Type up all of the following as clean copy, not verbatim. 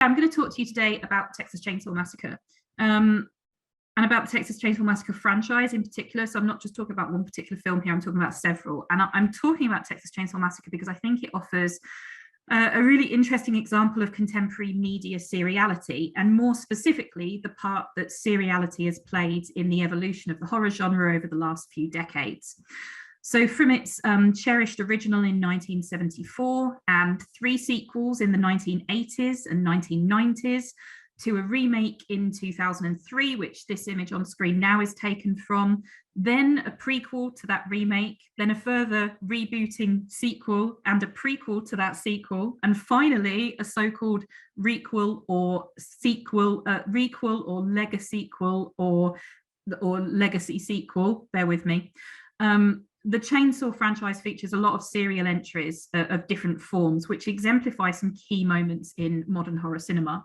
I'm going to talk to you today about Texas Chainsaw Massacre and about the Texas Chainsaw Massacre franchise in particular. So I'm not just talking about one particular film here, I'm talking about several. And I'm talking about Texas Chainsaw Massacre because I think it offers a really interesting example of contemporary media seriality, and more specifically, the part that seriality has played in the evolution of the horror genre over the last few decades. So from its cherished original in 1974 and 3 sequels in the 1980s and 1990s, to a remake in 2003, which this image on screen now is taken from, then a prequel to that remake, then a further rebooting sequel and a prequel to that sequel, and finally a so-called requel or sequel, requel or legacy-quel or legacy sequel, bear with me. The Chainsaw franchise features a lot of serial entries of different forms, which exemplify some key moments in modern horror cinema.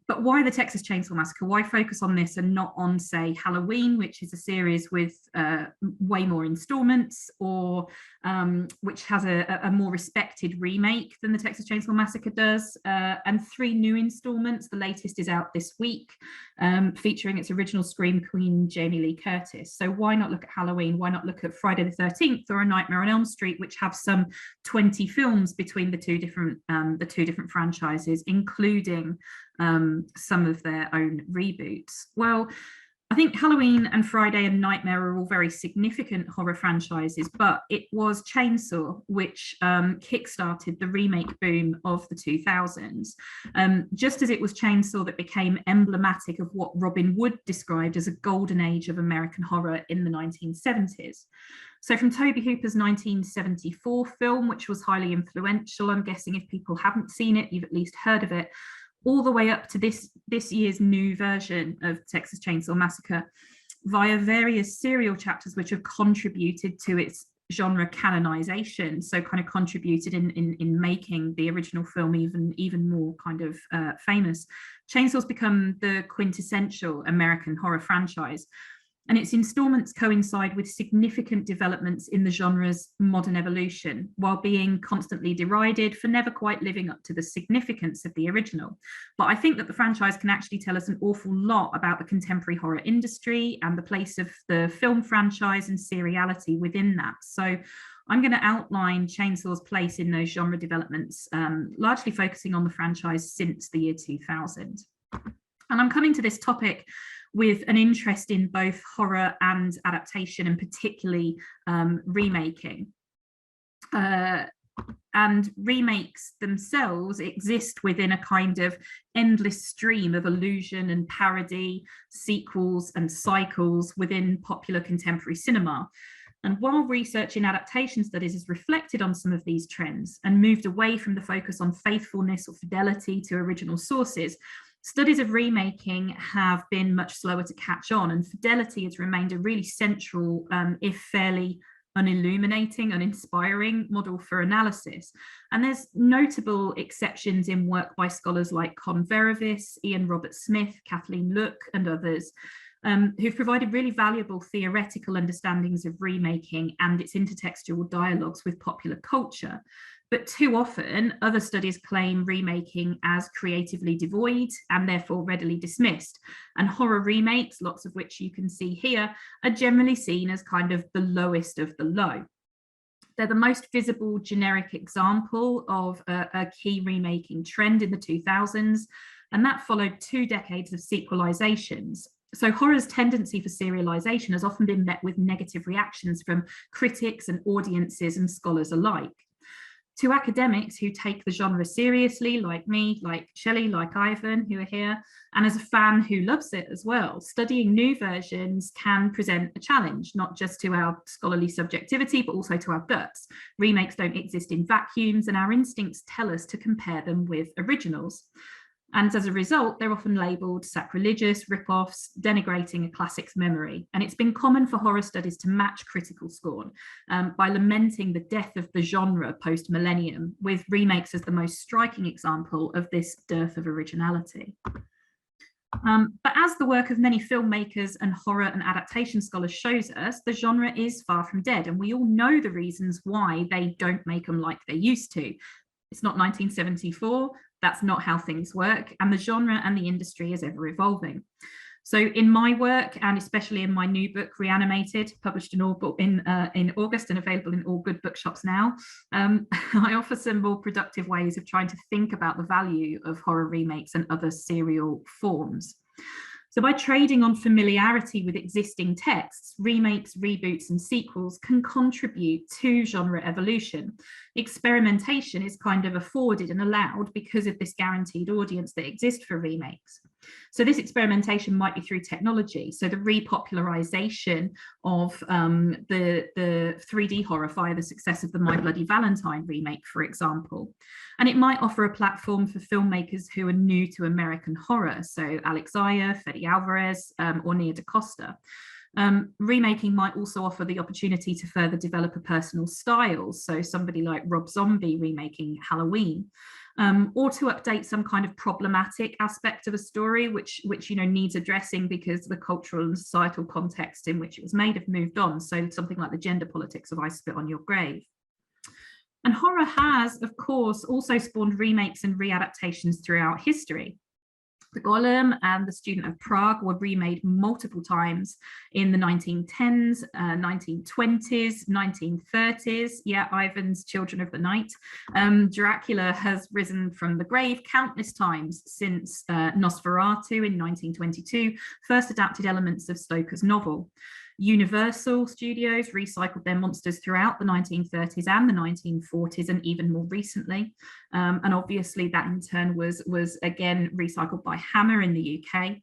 But why the Texas Chainsaw Massacre? Why focus on this and not on, say, Halloween, which is a series with way more installments, or which has a more respected remake than the Texas Chainsaw Massacre does, and 3 new installments. The latest is out this week, featuring its original Scream Queen, Jamie Lee Curtis. So why not look at Halloween? Why not look at Friday the 13th or A Nightmare on Elm Street, which have some 20 films between the two different franchises, including some of their own reboots? Well, I think Halloween and Friday and Nightmare are all very significant horror franchises, but it was Chainsaw which kickstarted the remake boom of the 2000s, just as it was Chainsaw that became emblematic of what Robin Wood described as a golden age of American horror in the 1970s. So from Tobe Hooper's 1974 film, which was highly influential, I'm guessing if people haven't seen it, you've at least heard of it, all the way up to this year's new version of Texas Chainsaw Massacre, via various serial chapters which have contributed to its genre canonization, so kind of contributed in making the original film even more kind of famous. Chainsaw's become the quintessential American horror franchise, and its installments coincide with significant developments in the genre's modern evolution, while being constantly derided for never quite living up to the significance of the original. But I think that the franchise can actually tell us an awful lot about the contemporary horror industry and the place of the film franchise and seriality within that. So I'm going to outline Chainsaw's place in those genre developments, largely focusing on the franchise since the year 2000. And I'm coming to this topic with an interest in both horror and adaptation, and particularly remaking. And remakes themselves exist within a kind of endless stream of illusion and parody, sequels and cycles within popular contemporary cinema. And while research in adaptation studies has reflected on some of these trends and moved away from the focus on faithfulness or fidelity to original sources, studies of remaking have been much slower to catch on, and fidelity has remained a really central, if fairly unilluminating, uninspiring model for analysis. And there's notable exceptions in work by scholars like Con Verivis, Ian Robert Smith, Kathleen Look, and others, who've provided really valuable theoretical understandings of remaking and its intertextual dialogues with popular culture. But too often, other studies claim remaking as creatively devoid and therefore readily dismissed. And horror remakes, lots of which you can see here, are generally seen as kind of the lowest of the low. They're the most visible generic example of a key remaking trend in the 2000s, and that followed 2 decades of sequelizations. So horror's tendency for serialization has often been met with negative reactions from critics and audiences and scholars alike. To academics who take the genre seriously, like me, like Shelley, like Ivan, who are here, and as a fan who loves it as well, studying new versions can present a challenge, not just to our scholarly subjectivity, but also to our guts. Remakes don't exist in vacuums, and our instincts tell us to compare them with originals. And as a result, they're often labelled sacrilegious, rip-offs, denigrating a classic's memory. And it's been common for horror studies to match critical scorn by lamenting the death of the genre post-millennium, with remakes as the most striking example of this dearth of originality. But as the work of many filmmakers and horror and adaptation scholars shows us, the genre is far from dead, and we all know the reasons why they don't make them like they used to. It's not 1974. That's not how things work, and the genre and the industry is ever evolving. So in my work, and especially in my new book, Reanimated, published in August and available in all good bookshops now, I offer some more productive ways of trying to think about the value of horror remakes and other serial forms. So by trading on familiarity with existing texts, remakes, reboots, and sequels can contribute to genre evolution. Experimentation is kind of afforded and allowed because of this guaranteed audience that exists for remakes. So this experimentation might be through technology. So the repopularization of the 3D horror via the success of the My Bloody Valentine remake, for example. And it might offer a platform for filmmakers who are new to American horror. So Alex Ayer, Fede Alvarez, or Nia DaCosta. Remaking might also offer the opportunity to further develop a personal style. So somebody like Rob Zombie remaking Halloween. Or to update some kind of problematic aspect of a story, which needs addressing because the cultural and societal context in which it was made have moved on. So something like the gender politics of I Spit on Your Grave. And horror has, of course, also spawned remakes and readaptations throughout history. The Golem and The Student of Prague were remade multiple times in the 1910s, 1920s, 1930s. Yeah, Ivan's Children of the Night. Dracula has risen from the grave countless times since Nosferatu in 1922 first adapted elements of Stoker's novel. Universal Studios recycled their monsters throughout the 1930s and the 1940s, and even more recently. And obviously that in turn was again recycled by Hammer in the UK.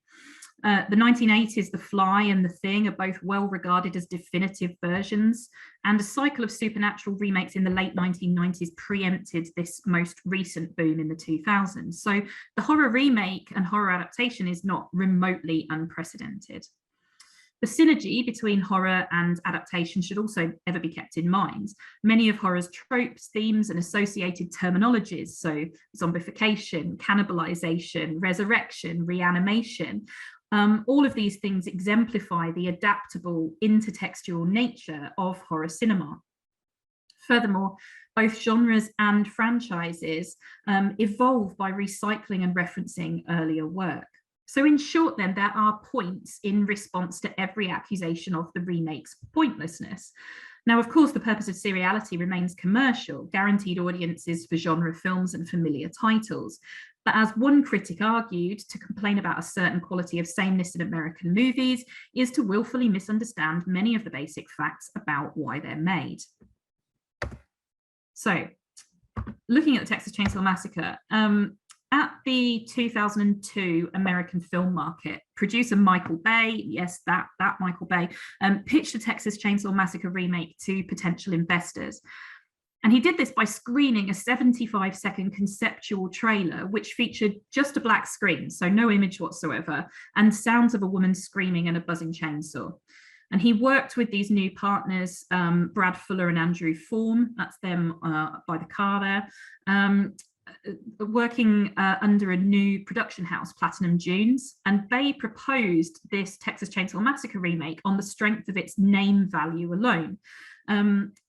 The 1980s, The Fly and The Thing are both well regarded as definitive versions, and a cycle of supernatural remakes in the late 1990s preempted this most recent boom in the 2000s. So the horror remake and horror adaptation is not remotely unprecedented. The synergy between horror and adaptation should also ever be kept in mind. Many of horror's tropes, themes, and associated terminologies, so zombification, cannibalization, resurrection, reanimation, all of these things exemplify the adaptable intertextual nature of horror cinema. Furthermore, both genres and franchises evolve by recycling and referencing earlier work. So in short, then, there are points in response to every accusation of the remake's pointlessness. Now, of course, the purpose of seriality remains commercial, guaranteed audiences for genre films and familiar titles. But as one critic argued, to complain about a certain quality of sameness in American movies is to willfully misunderstand many of the basic facts about why they're made. So, looking at the Texas Chainsaw Massacre, at the 2002 American film market, producer Michael Bay, yes, that Michael Bay, pitched a Texas Chainsaw Massacre remake to potential investors. And he did this by screening a 75-second conceptual trailer, which featured just a black screen, so no image whatsoever, and sounds of a woman screaming and a buzzing chainsaw. And he worked with these new partners, Brad Fuller and Andrew Form, that's them by the car there, working under a new production house, Platinum Dunes, and they proposed this Texas Chainsaw Massacre remake on the strength of its name value alone.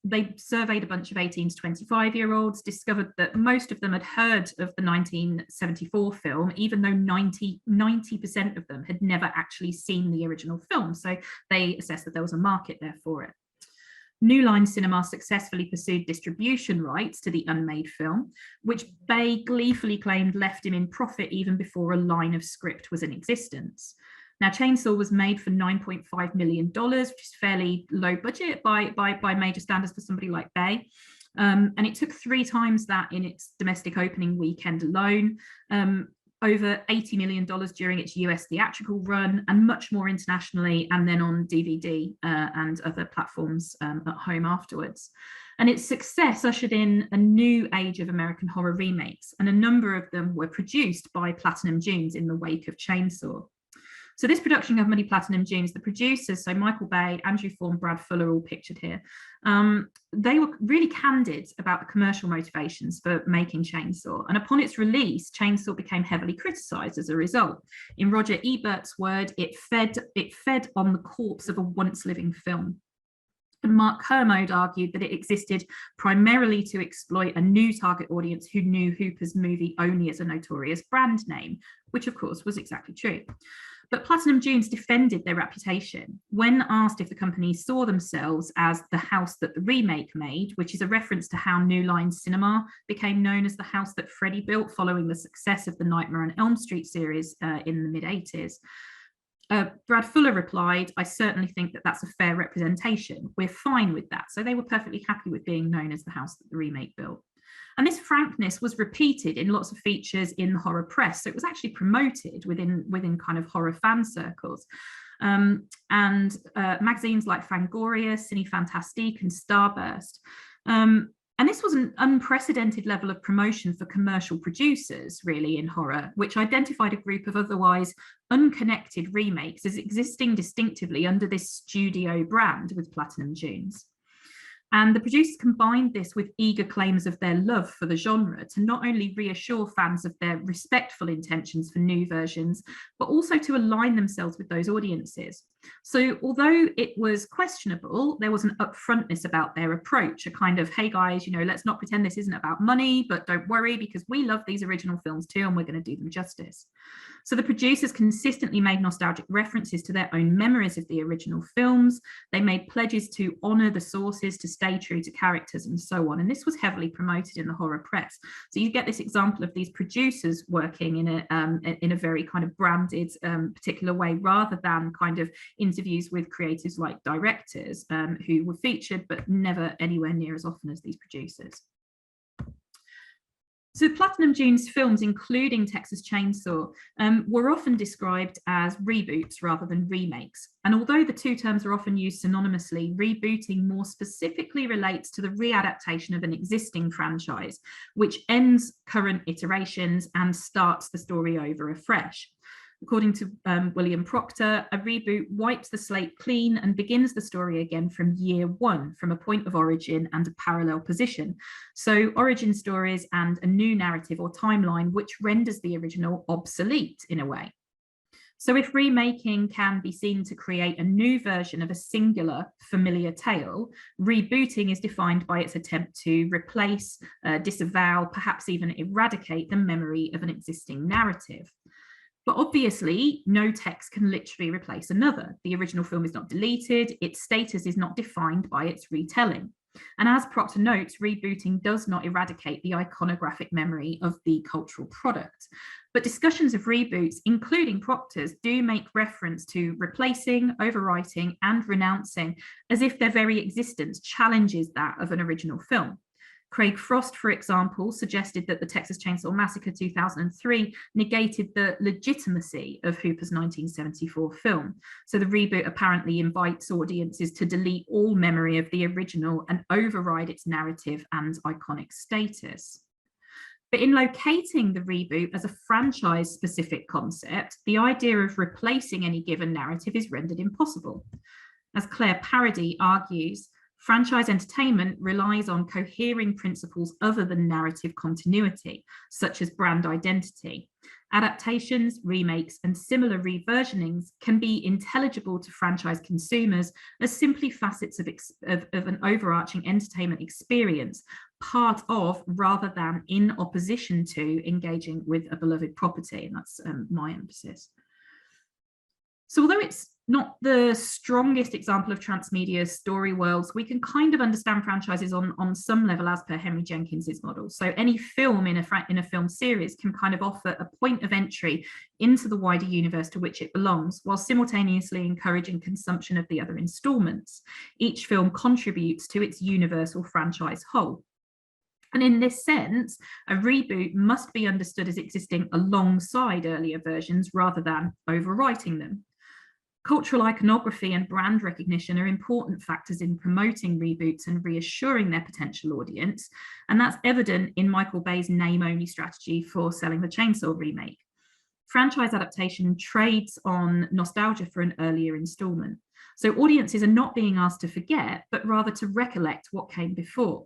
They surveyed a bunch of 18 to 25-year-olds, discovered that most of them had heard of the 1974 film, even though 90% of them had never actually seen the original film. So they assessed that there was a market there for it. New Line Cinema successfully pursued distribution rights to the unmade film, which Bay gleefully claimed left him in profit even before a line of script was in existence. Now, Chainsaw was made for $9.5 million, which is fairly low budget by major standards for somebody like Bay. And it took 3 times that in its domestic opening weekend alone. Over $80 million during its US theatrical run, and much more internationally, and then on DVD and other platforms at home afterwards. And its success ushered in a new age of American horror remakes, and a number of them were produced by Platinum Dunes in the wake of Chainsaw. So this production company, Platinum Dunes, the producers, so Michael Bay, Andrew Form, Brad Fuller, all pictured here, they were really candid about the commercial motivations for making Chainsaw. And upon its release, Chainsaw became heavily criticised as a result. In Roger Ebert's word, it fed on the corpse of a once living film. And Mark Kermode argued that it existed primarily to exploit a new target audience who knew Hooper's movie only as a notorious brand name, which of course was exactly true. But Platinum Dunes defended their reputation. When asked if the company saw themselves as the house that the remake made, which is a reference to how New Line Cinema became known as the house that Freddie built following the success of the Nightmare on Elm Street series in the mid-80s, Brad Fuller replied, "I certainly think that that's a fair representation. We're fine with that." So they were perfectly happy with being known as the house that the remake built. And this frankness was repeated in lots of features in the horror press. So it was actually promoted within kind of horror fan circles. Magazines like Fangoria, Cine Fantastique, and Starburst. And this was an unprecedented level of promotion for commercial producers, really, in horror, which identified a group of otherwise unconnected remakes as existing distinctively under this studio brand with Platinum Dunes. And the producers combined this with eager claims of their love for the genre to not only reassure fans of their respectful intentions for new versions, but also to align themselves with those audiences. So although it was questionable, there was an upfrontness about their approach, a kind of, hey guys, let's not pretend this isn't about money, but don't worry because we love these original films too, and we're going to do them justice. So the producers consistently made nostalgic references to their own memories of the original films. They made pledges to honor the sources, to stay true to characters and so on. And this was heavily promoted in the horror press. So you get this example of these producers working in a very kind of branded particular way, rather than kind of interviews with creatives like directors who were featured, but never anywhere near as often as these producers. So Platinum Dunes films, including Texas Chainsaw, were often described as reboots rather than remakes. And although the two terms are often used synonymously, rebooting more specifically relates to the readaptation of an existing franchise, which ends current iterations and starts the story over afresh. According to William Proctor, a reboot wipes the slate clean and begins the story again from year one, from a point of origin and a parallel position. So origin stories and a new narrative or timeline, which renders the original obsolete in a way. So if remaking can be seen to create a new version of a singular familiar tale, rebooting is defined by its attempt to replace, disavow, perhaps even eradicate the memory of an existing narrative. But obviously, no text can literally replace another. The original film is not deleted, its status is not defined by its retelling. And as Proctor notes, rebooting does not eradicate the iconographic memory of the cultural product. But discussions of reboots, including Proctor's, do make reference to replacing, overwriting, and renouncing, as if their very existence challenges that of an original film. Craig Frost, for example, suggested that the Texas Chainsaw Massacre 2003 negated the legitimacy of Hooper's 1974 film. So the reboot apparently invites audiences to delete all memory of the original and override its narrative and iconic status. But in locating the reboot as a franchise-specific concept, the idea of replacing any given narrative is rendered impossible. As Claire Parody argues, franchise entertainment relies on cohering principles other than narrative continuity, such as brand identity. Adaptations, remakes, and similar reversionings can be intelligible to franchise consumers as simply facets of an overarching entertainment experience, part of rather than in opposition to engaging with a beloved property, and that's my emphasis. So although it's not the strongest example of transmedia story worlds, we can kind of understand franchises on some level as per Henry Jenkins's model. So any film in a film series can kind of offer a point of entry into the wider universe to which it belongs, while simultaneously encouraging consumption of the other installments. Each film contributes to its universal franchise whole. And in this sense, a reboot must be understood as existing alongside earlier versions rather than overwriting them. Cultural iconography and brand recognition are important factors in promoting reboots and reassuring their potential audience, and that's evident in Michael Bay's name-only strategy for selling the Chainsaw remake. Franchise adaptation trades on nostalgia for an earlier installment. So audiences are not being asked to forget, but rather to recollect what came before.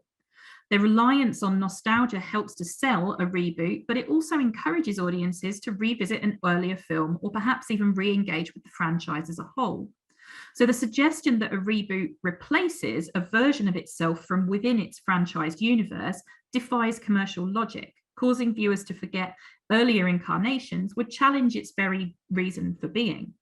Their reliance on nostalgia helps to sell a reboot, but it also encourages audiences to revisit an earlier film or perhaps even re-engage with the franchise as a whole. So the suggestion that a reboot replaces a version of itself from within its franchised universe defies commercial logic, causing viewers to forget earlier incarnations would challenge its very reason for being.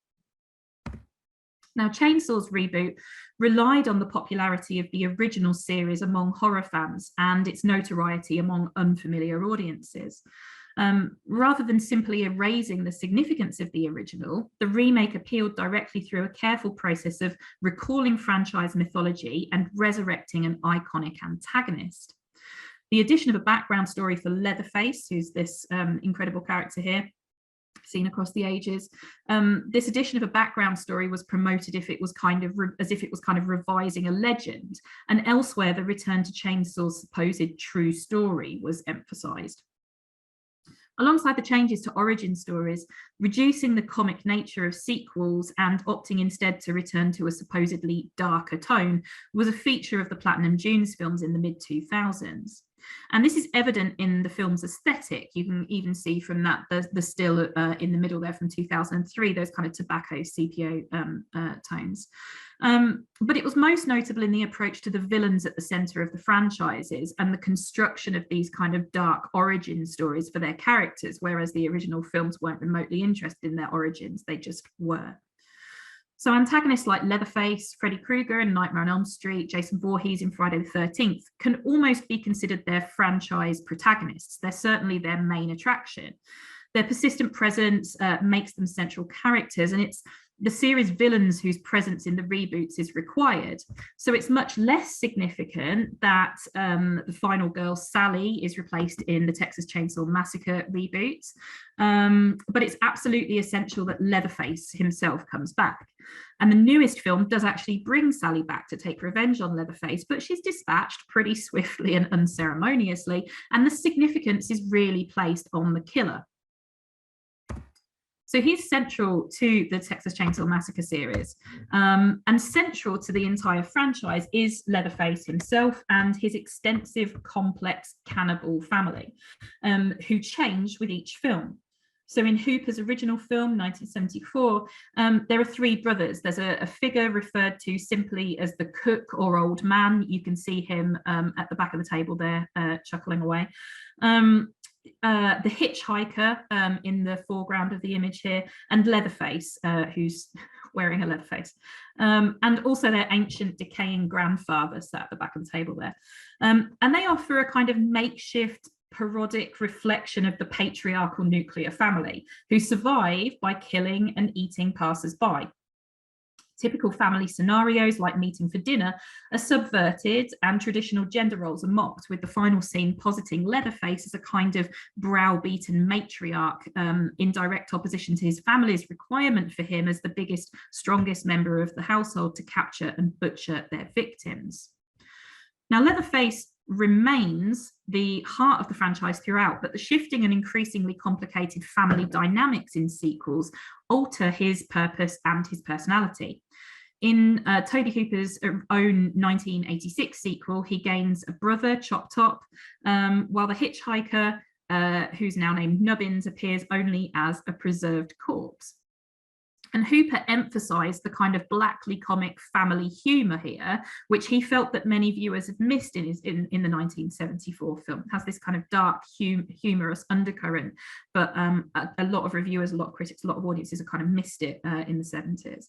Now, Chainsaw's reboot relied on the popularity of the original series among horror fans and its notoriety among unfamiliar audiences. Rather than simply erasing the significance of the original, the remake appealed directly through a careful process of recalling franchise mythology and resurrecting an iconic antagonist. The addition of a background story for Leatherface, who's this incredible character here, seen across the ages. This addition of a background story was promoted if it was as if it was kind of revising a legend, and elsewhere the return to Chainsaw's supposed true story was emphasized. Alongside the changes to origin stories, reducing the comic nature of sequels and opting instead to return to a supposedly darker tone was a feature of the Platinum Dunes films in the mid-2000s. And this is evident in the film's aesthetic. You can even see from that the still in the middle there from 2003, those kind of tobacco sepia tones. But it was most notable in the approach to the villains at the center of the franchises and the construction of these kind of dark origin stories for their characters, whereas the original films weren't remotely interested in their origins, they just were. So antagonists like Leatherface, Freddy Krueger in Nightmare on Elm Street, Jason Voorhees in Friday the 13th can almost be considered their franchise protagonists. They're certainly their main attraction. Their persistent presence makes them central characters, and it's the series villains whose presence in the reboots is required. So it's much less significant that the final girl, Sally, is replaced in the Texas Chainsaw Massacre reboots, but it's absolutely essential that Leatherface himself comes back. And the newest film does actually bring Sally back to take revenge on Leatherface, but she's dispatched pretty swiftly and unceremoniously, and the significance is really placed on the killer. So he's central to the Texas Chainsaw Massacre series, and central to the entire franchise is Leatherface himself and his extensive, complex cannibal family, who change with each film. So in Hooper's original film, 1974, there are three brothers. There's a figure referred to simply as the cook or old man. You can see him at the back of the table there, chuckling away. The hitchhiker in the foreground of the image here, and Leatherface, who's wearing a leather face, and also their ancient decaying grandfather sat at the back of the table there. And they offer a kind of makeshift parodic reflection of the patriarchal nuclear family, who survive by killing and eating passers-by. Typical family scenarios like meeting for dinner are subverted and traditional gender roles are mocked, with the final scene positing Leatherface as a kind of browbeaten matriarch in direct opposition to his family's requirement for him as the biggest, strongest member of the household to capture and butcher their victims. Now, Leatherface remains the heart of the franchise throughout, but the shifting and increasingly complicated family dynamics in sequels alter his purpose and his personality. In Tobe Hooper's own 1986 sequel, he gains a brother, Chop Top, while the hitchhiker, who's now named Nubbins, appears only as a preserved corpse. And Hooper emphasized the kind of blackly comic family humor here, which he felt that many viewers have missed in the 1974 film. It has this kind of dark, humorous undercurrent, but a lot of reviewers, a lot of critics, a lot of audiences have kind of missed it in the 70s.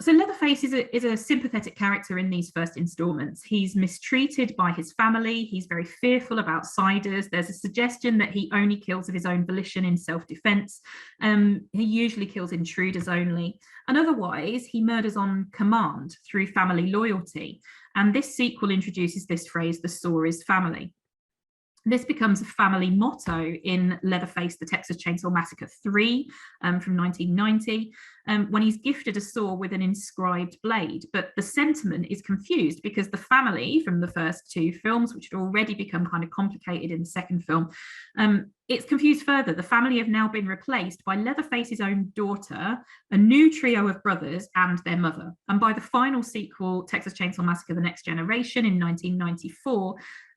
So Leatherface is a sympathetic character in these first installments. He's mistreated by his family. He's very fearful of outsiders. There's a suggestion that he only kills of his own volition in self-defense. He usually kills intruders only. And otherwise, he murders on command through family loyalty. And this sequel introduces this phrase, the saw is family. This becomes a family motto in Leatherface, the Texas Chainsaw Massacre 3 from 1990, when he's gifted a saw with an inscribed blade. But the sentiment is confused because the family from the first two films, which had already become kind of complicated in the second film, it's confused further. The family have now been replaced by Leatherface's own daughter, a new trio of brothers, and their mother. And by the final sequel, Texas Chainsaw Massacre: The Next Generation in 1994,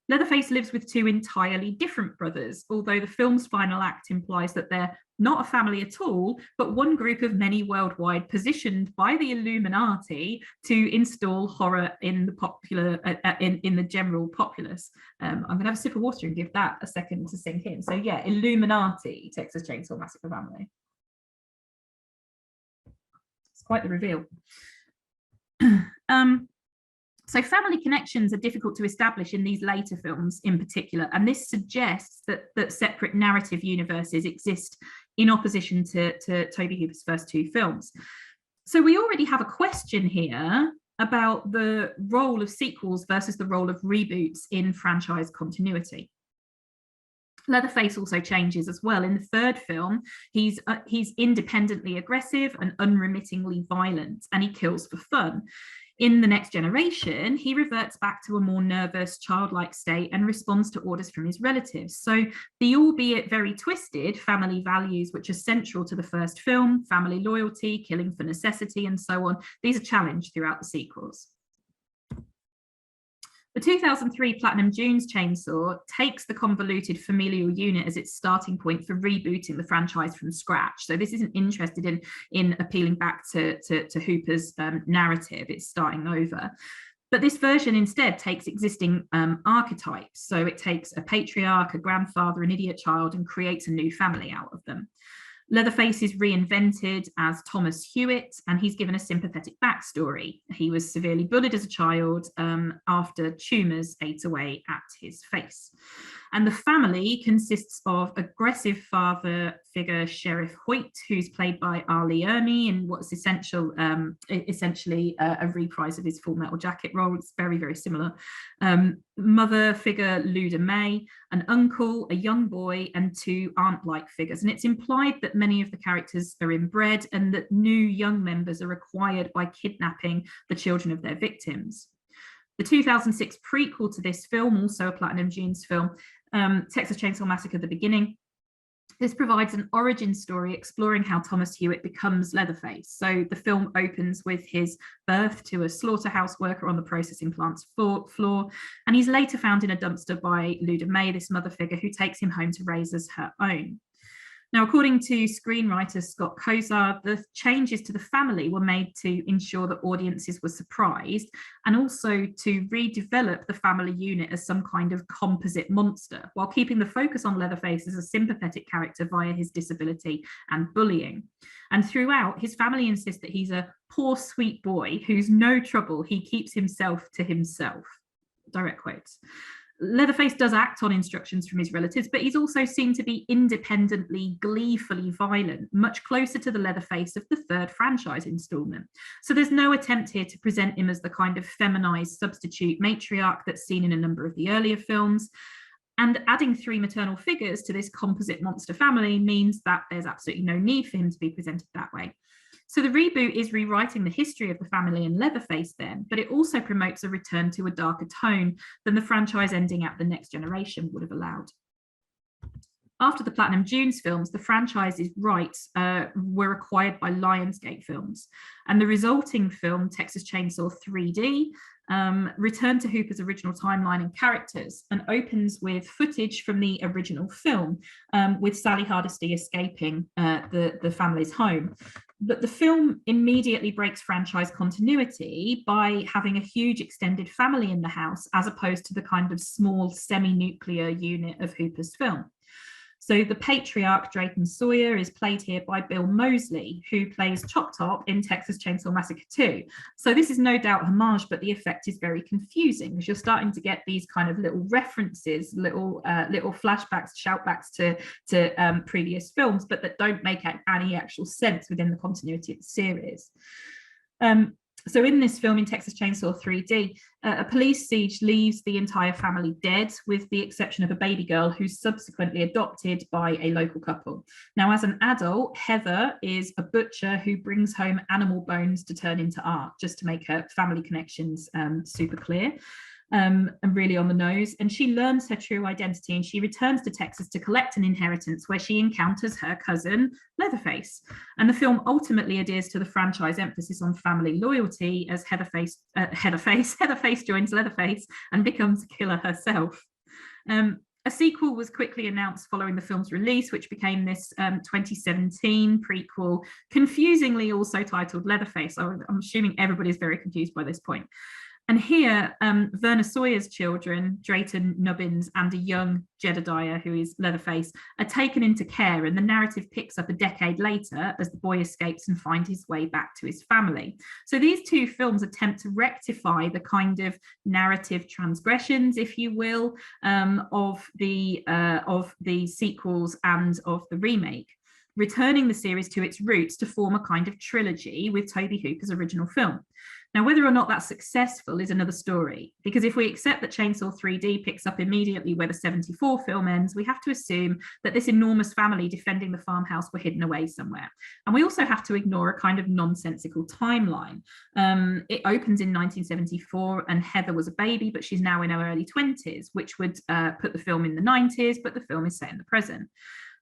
Leatherface lives with two entirely different brothers, although the film's final act implies that they're not a family at all, but one group of many worldwide positioned by the Illuminati to install horror in the popular, in the general populace. I'm going to have a sip of water and give that a second to sink in. So yeah, Illuminati, Texas Chainsaw Massacre family. It's quite the reveal. So family connections are difficult to establish in these later films in particular, and this suggests that separate narrative universes exist in opposition to Tobe Hooper's first two films. So we already have a question here about the role of sequels versus the role of reboots in franchise continuity. Leatherface also changes as well. In the third film, he's independently aggressive and unremittingly violent, and he kills for fun. In The Next Generation, he reverts back to a more nervous, childlike state and responds to orders from his relatives. So the albeit very twisted family values, which are central to the first film, family loyalty, killing for necessity, and so on, these are challenged throughout the sequels. The 2003 Platinum Dunes Chainsaw takes the convoluted familial unit as its starting point for rebooting the franchise from scratch. So this isn't interested in appealing back to Hooper's narrative, it's starting over. But this version instead takes existing archetypes. So it takes a patriarch, a grandfather, an idiot child, and creates a new family out of them. Leatherface is reinvented as Thomas Hewitt, and he's given a sympathetic backstory. He was severely bullied as a child after tumours ate away at his face. And the family consists of aggressive father figure Sheriff Hoyt, who's played by Ali Ermey in what's essentially a reprise of his Full Metal Jacket role. It's very, very similar. Mother figure Luda May, an uncle, a young boy, and two aunt-like figures. And it's implied that many of the characters are inbred and that new young members are acquired by kidnapping the children of their victims. The 2006 prequel to this film, also a Platinum Dunes film, Texas Chainsaw Massacre: The Beginning. This provides an origin story exploring how Thomas Hewitt becomes Leatherface. So the film opens with his birth to a slaughterhouse worker on the processing plant's floor, and he's later found in a dumpster by Luda May, this mother figure, who takes him home to raise as her own. Now, according to screenwriter Scott Kozar, the changes to the family were made to ensure that audiences were surprised and also to redevelop the family unit as some kind of composite monster, while keeping the focus on Leatherface as a sympathetic character via his disability and bullying. And throughout, his family insists that he's a poor, sweet boy who's no trouble. He keeps himself to himself. Direct quotes. Leatherface does act on instructions from his relatives, but he's also seen to be independently, gleefully violent, much closer to the Leatherface of the third franchise installment. So there's no attempt here to present him as the kind of feminized substitute matriarch that's seen in a number of the earlier films. And adding three maternal figures to this composite monster family means that there's absolutely no need for him to be presented that way. So the reboot is rewriting the history of the family and Leatherface then, but it also promotes a return to a darker tone than the franchise ending at The Next Generation would have allowed. After the Platinum Dunes films, the franchise's rights were acquired by Lionsgate Films, and the resulting film, Texas Chainsaw 3D, returned to Hooper's original timeline and characters and opens with footage from the original film, with Sally Hardesty escaping the family's home. But the film immediately breaks franchise continuity by having a huge extended family in the house, as opposed to the kind of small semi-nuclear unit of Hooper's film. So the patriarch, Drayton Sawyer, is played here by Bill Moseley, who plays Chop Top in Texas Chainsaw Massacre 2. So this is no doubt homage, but the effect is very confusing because you're starting to get these kind of little references, little flashbacks, shoutbacks to previous films, but that don't make any actual sense within the continuity of the series. So in this film, in Texas Chainsaw 3D, a police siege leaves the entire family dead, with the exception of a baby girl who's subsequently adopted by a local couple. Now, as an adult, Heather is a butcher who brings home animal bones to turn into art, just to make her family connections super clear. And really on the nose, and she learns her true identity and she returns to Texas to collect an inheritance, where she encounters her cousin Leatherface. And the film ultimately adheres to the franchise emphasis on family loyalty, as Heatherface joins Leatherface and becomes a killer herself. A sequel was quickly announced following the film's release, which became this 2017 prequel, confusingly also titled Leatherface. I'm assuming everybody's very confused by this point. And here, Verna Sawyer's children, Drayton Nubbins and a young Jedediah, who is Leatherface, are taken into care, and the narrative picks up a decade later as the boy escapes and finds his way back to his family. So these two films attempt to rectify the kind of narrative transgressions, if you will, of the sequels and of the remake, returning the series to its roots to form a kind of trilogy with Tobe Hooper's original film. Now, whether or not that's successful is another story, because if we accept that Chainsaw 3D picks up immediately where the 74 film ends, we have to assume that this enormous family defending the farmhouse were hidden away somewhere. And we also have to ignore a kind of nonsensical timeline. It opens in 1974 and Heather was a baby, but she's now in her early 20s, which would put the film in the 90s, but the film is set in the present.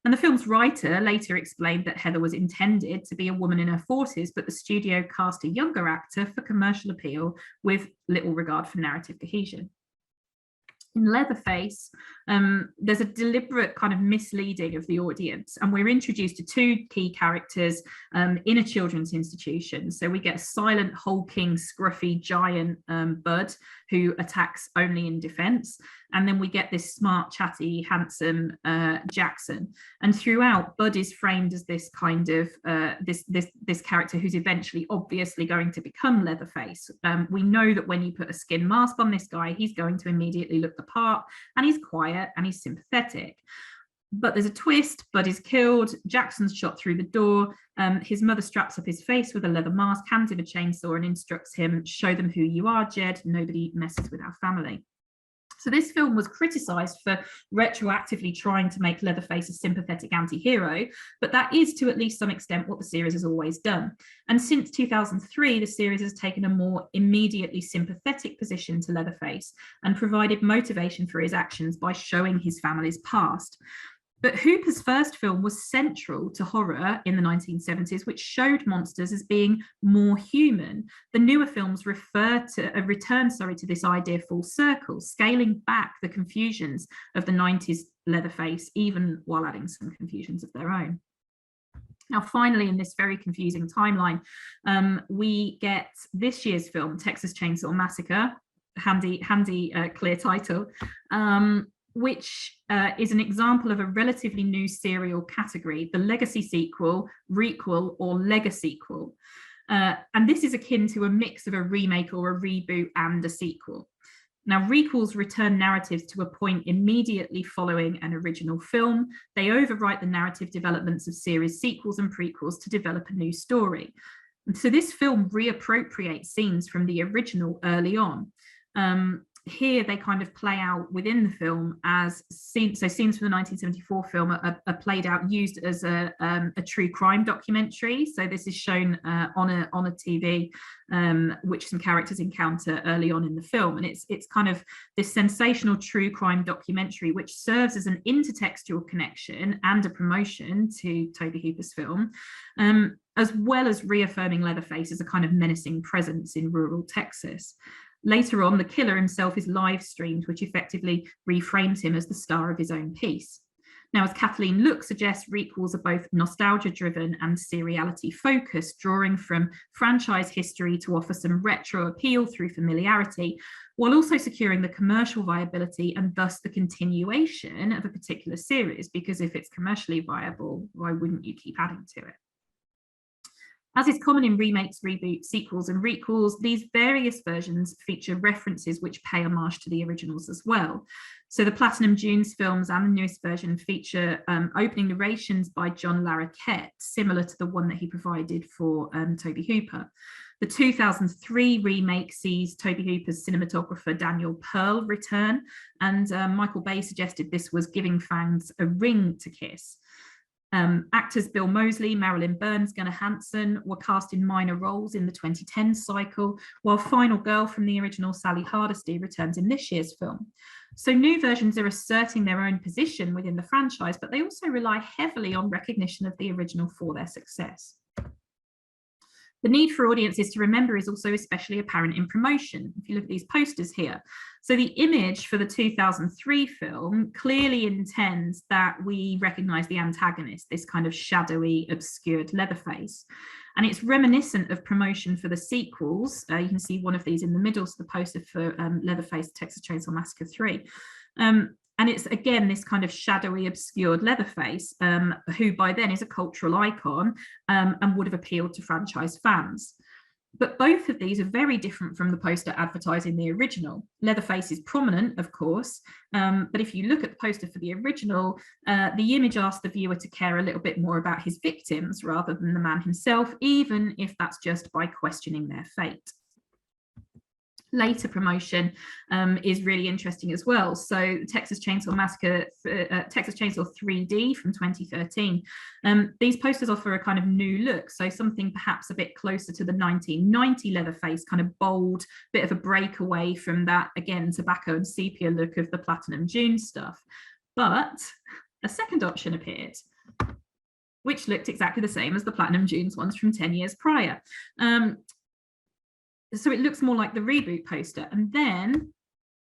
And the film's writer later explained that Heather was intended to be a woman in her 40s, but the studio cast a younger actor for commercial appeal with little regard for narrative cohesion. In Leatherface, there's a deliberate kind of misleading of the audience, and we're introduced to two key characters in a children's institution. So we get a silent, hulking, scruffy giant Bud who attacks only in defense, and then we get this smart, chatty, handsome Jackson. And throughout, Bud is framed as this kind of this character who's eventually obviously going to become Leatherface. We know that when you put a skin mask on this guy, he's going to immediately look the part, and he's quiet and he's sympathetic. But there's a twist. Bud is killed, Jackson's shot through the door, his mother straps up his face with a leather mask, hands him a chainsaw and instructs him, show them who you are, Jed, nobody messes with our family. So this film was criticised for retroactively trying to make Leatherface a sympathetic anti-hero, but that is to at least some extent what the series has always done. And since 2003, the series has taken a more immediately sympathetic position to Leatherface and provided motivation for his actions by showing his family's past. But Hooper's first film was central to horror in the 1970s, which showed monsters as being more human. The newer films return to this idea full circle, scaling back the confusions of the 90s Leatherface, even while adding some confusions of their own. Now, finally, in this very confusing timeline, we get this year's film, Texas Chainsaw Massacre, handy clear title, which is an example of a relatively new serial category, the legacy sequel, requel, or legasequel. And this is akin to a mix of a remake or a reboot and a sequel. Now, requels return narratives to a point immediately following an original film. They overwrite the narrative developments of series sequels and prequels to develop a new story. And so this film reappropriates scenes from the original early on. Here they kind of play out within the film as scenes. So scenes from the 1974 film are played out, used as a true crime documentary. So this is shown on a TV, which some characters encounter early on in the film, and it's kind of this sensational true crime documentary, which serves as an intertextual connection and a promotion to Tobe Hooper's film, as well as reaffirming Leatherface as a kind of menacing presence in rural Texas. Later on, the killer himself is live streamed, which effectively reframes him as the star of his own piece. Now, as Kathleen Look suggests, requels are both nostalgia-driven and seriality-focused, drawing from franchise history to offer some retro appeal through familiarity, while also securing the commercial viability and thus the continuation of a particular series, because if it's commercially viable, why wouldn't you keep adding to it? As is common in remakes, reboots, sequels, and requels, these various versions feature references which pay homage to the originals as well. So the Platinum Dunes films and the newest version feature opening narrations by John Larroquette, similar to the one that he provided for Tobe Hooper. The 2003 remake sees Tobe Hooper's cinematographer Daniel Pearl return, and Michael Bay suggested this was giving fans a ring to kiss. Actors Bill Moseley, Marilyn Burns, Gunnar Hansen were cast in minor roles in the 2010 cycle, while Final Girl from the original Sally Hardesty returns in this year's film. So new versions are asserting their own position within the franchise, but they also rely heavily on recognition of the original for their success. The need for audiences to remember is also especially apparent in promotion. If you look at these posters here. So the image for the 2003 film clearly intends that we recognize the antagonist, this kind of shadowy, obscured Leatherface. And it's reminiscent of promotion for the sequels. You can see one of these in the middle, so the poster for Leatherface, Texas Chainsaw Massacre 3. And it's, again, this kind of shadowy, obscured Leatherface, who by then is a cultural icon and would have appealed to franchise fans. But both of these are very different from the poster advertising the original. Leatherface is prominent, of course, but if you look at the poster for the original, the image asks the viewer to care a little bit more about his victims rather than the man himself, even if that's just by questioning their fate. Later promotion is really interesting as well. So Texas Chainsaw Massacre, Texas Chainsaw 3D from 2013. These posters offer a kind of new look. So something perhaps a bit closer to the 1990 Leatherface, kind of bold, bit of a breakaway from that, again, tobacco and sepia look of the Platinum June stuff. But a second option appeared, which looked exactly the same as the Platinum Junes ones from 10 years prior. So it looks more like the reboot poster. And then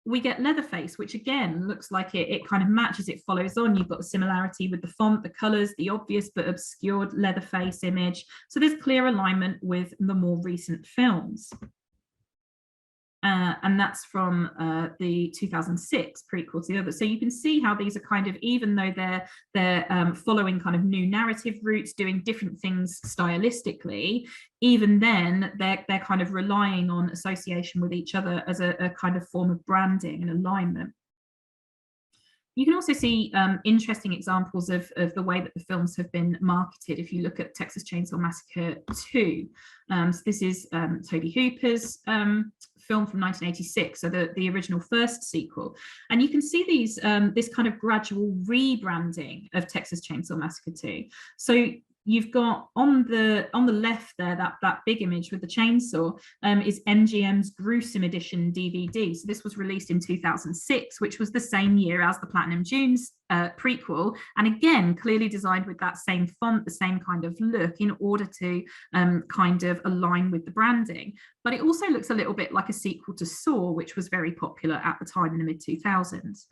we get Leatherface, which again looks like it kind of matches, it follows on. You've got the similarity with the font, the colors, the obvious but obscured Leatherface image. So there's clear alignment with the more recent films. And that's from the 2006 prequel to the other. So you can see how these are kind of, even though they're following kind of new narrative routes, doing different things stylistically, even then they're kind of relying on association with each other as a kind of form of branding and alignment. You can also see interesting examples of the way that the films have been marketed. If you look at Texas Chainsaw Massacre 2, so this is Tobe Hooper's film from 1986, so the original first sequel. And you can see these this kind of gradual rebranding of Texas Chainsaw Massacre 2. So you've got on the left there, that big image with the chainsaw is MGM's Gruesome Edition DVD. So this was released in 2006, which was the same year as the Platinum Junes prequel. And again, clearly designed with that same font, the same kind of look in order to kind of align with the branding. But it also looks a little bit like a sequel to Saw, which was very popular at the time in the mid-2000s.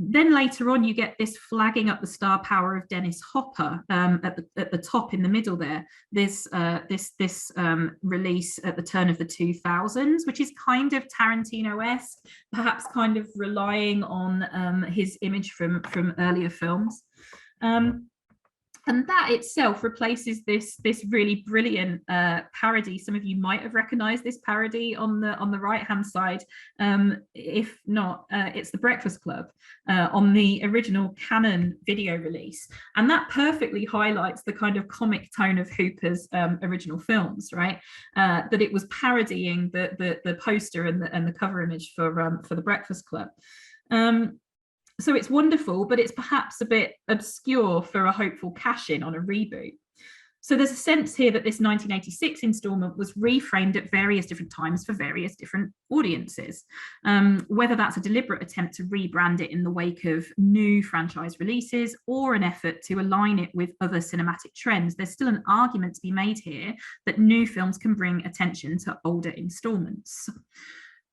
Then later on, you get this flagging up the star power of Dennis Hopper at the top in the middle there. This release at the turn of the 2000s, which is kind of Tarantino-esque, perhaps kind of relying on his image from earlier films. And that itself replaces this really brilliant parody. Some of you might have recognized this parody on the right-hand side. If not, it's The Breakfast Club on the original Canon video release. And that perfectly highlights the kind of comic tone of Hooper's original films, right? That it was parodying the poster and the cover image for The Breakfast Club. So it's wonderful, but it's perhaps a bit obscure for a hopeful cash-in on a reboot. So there's a sense here that this 1986 installment was reframed at various different times for various different audiences. Whether that's a deliberate attempt to rebrand it in the wake of new franchise releases or an effort to align it with other cinematic trends, there's still an argument to be made here that new films can bring attention to older installments.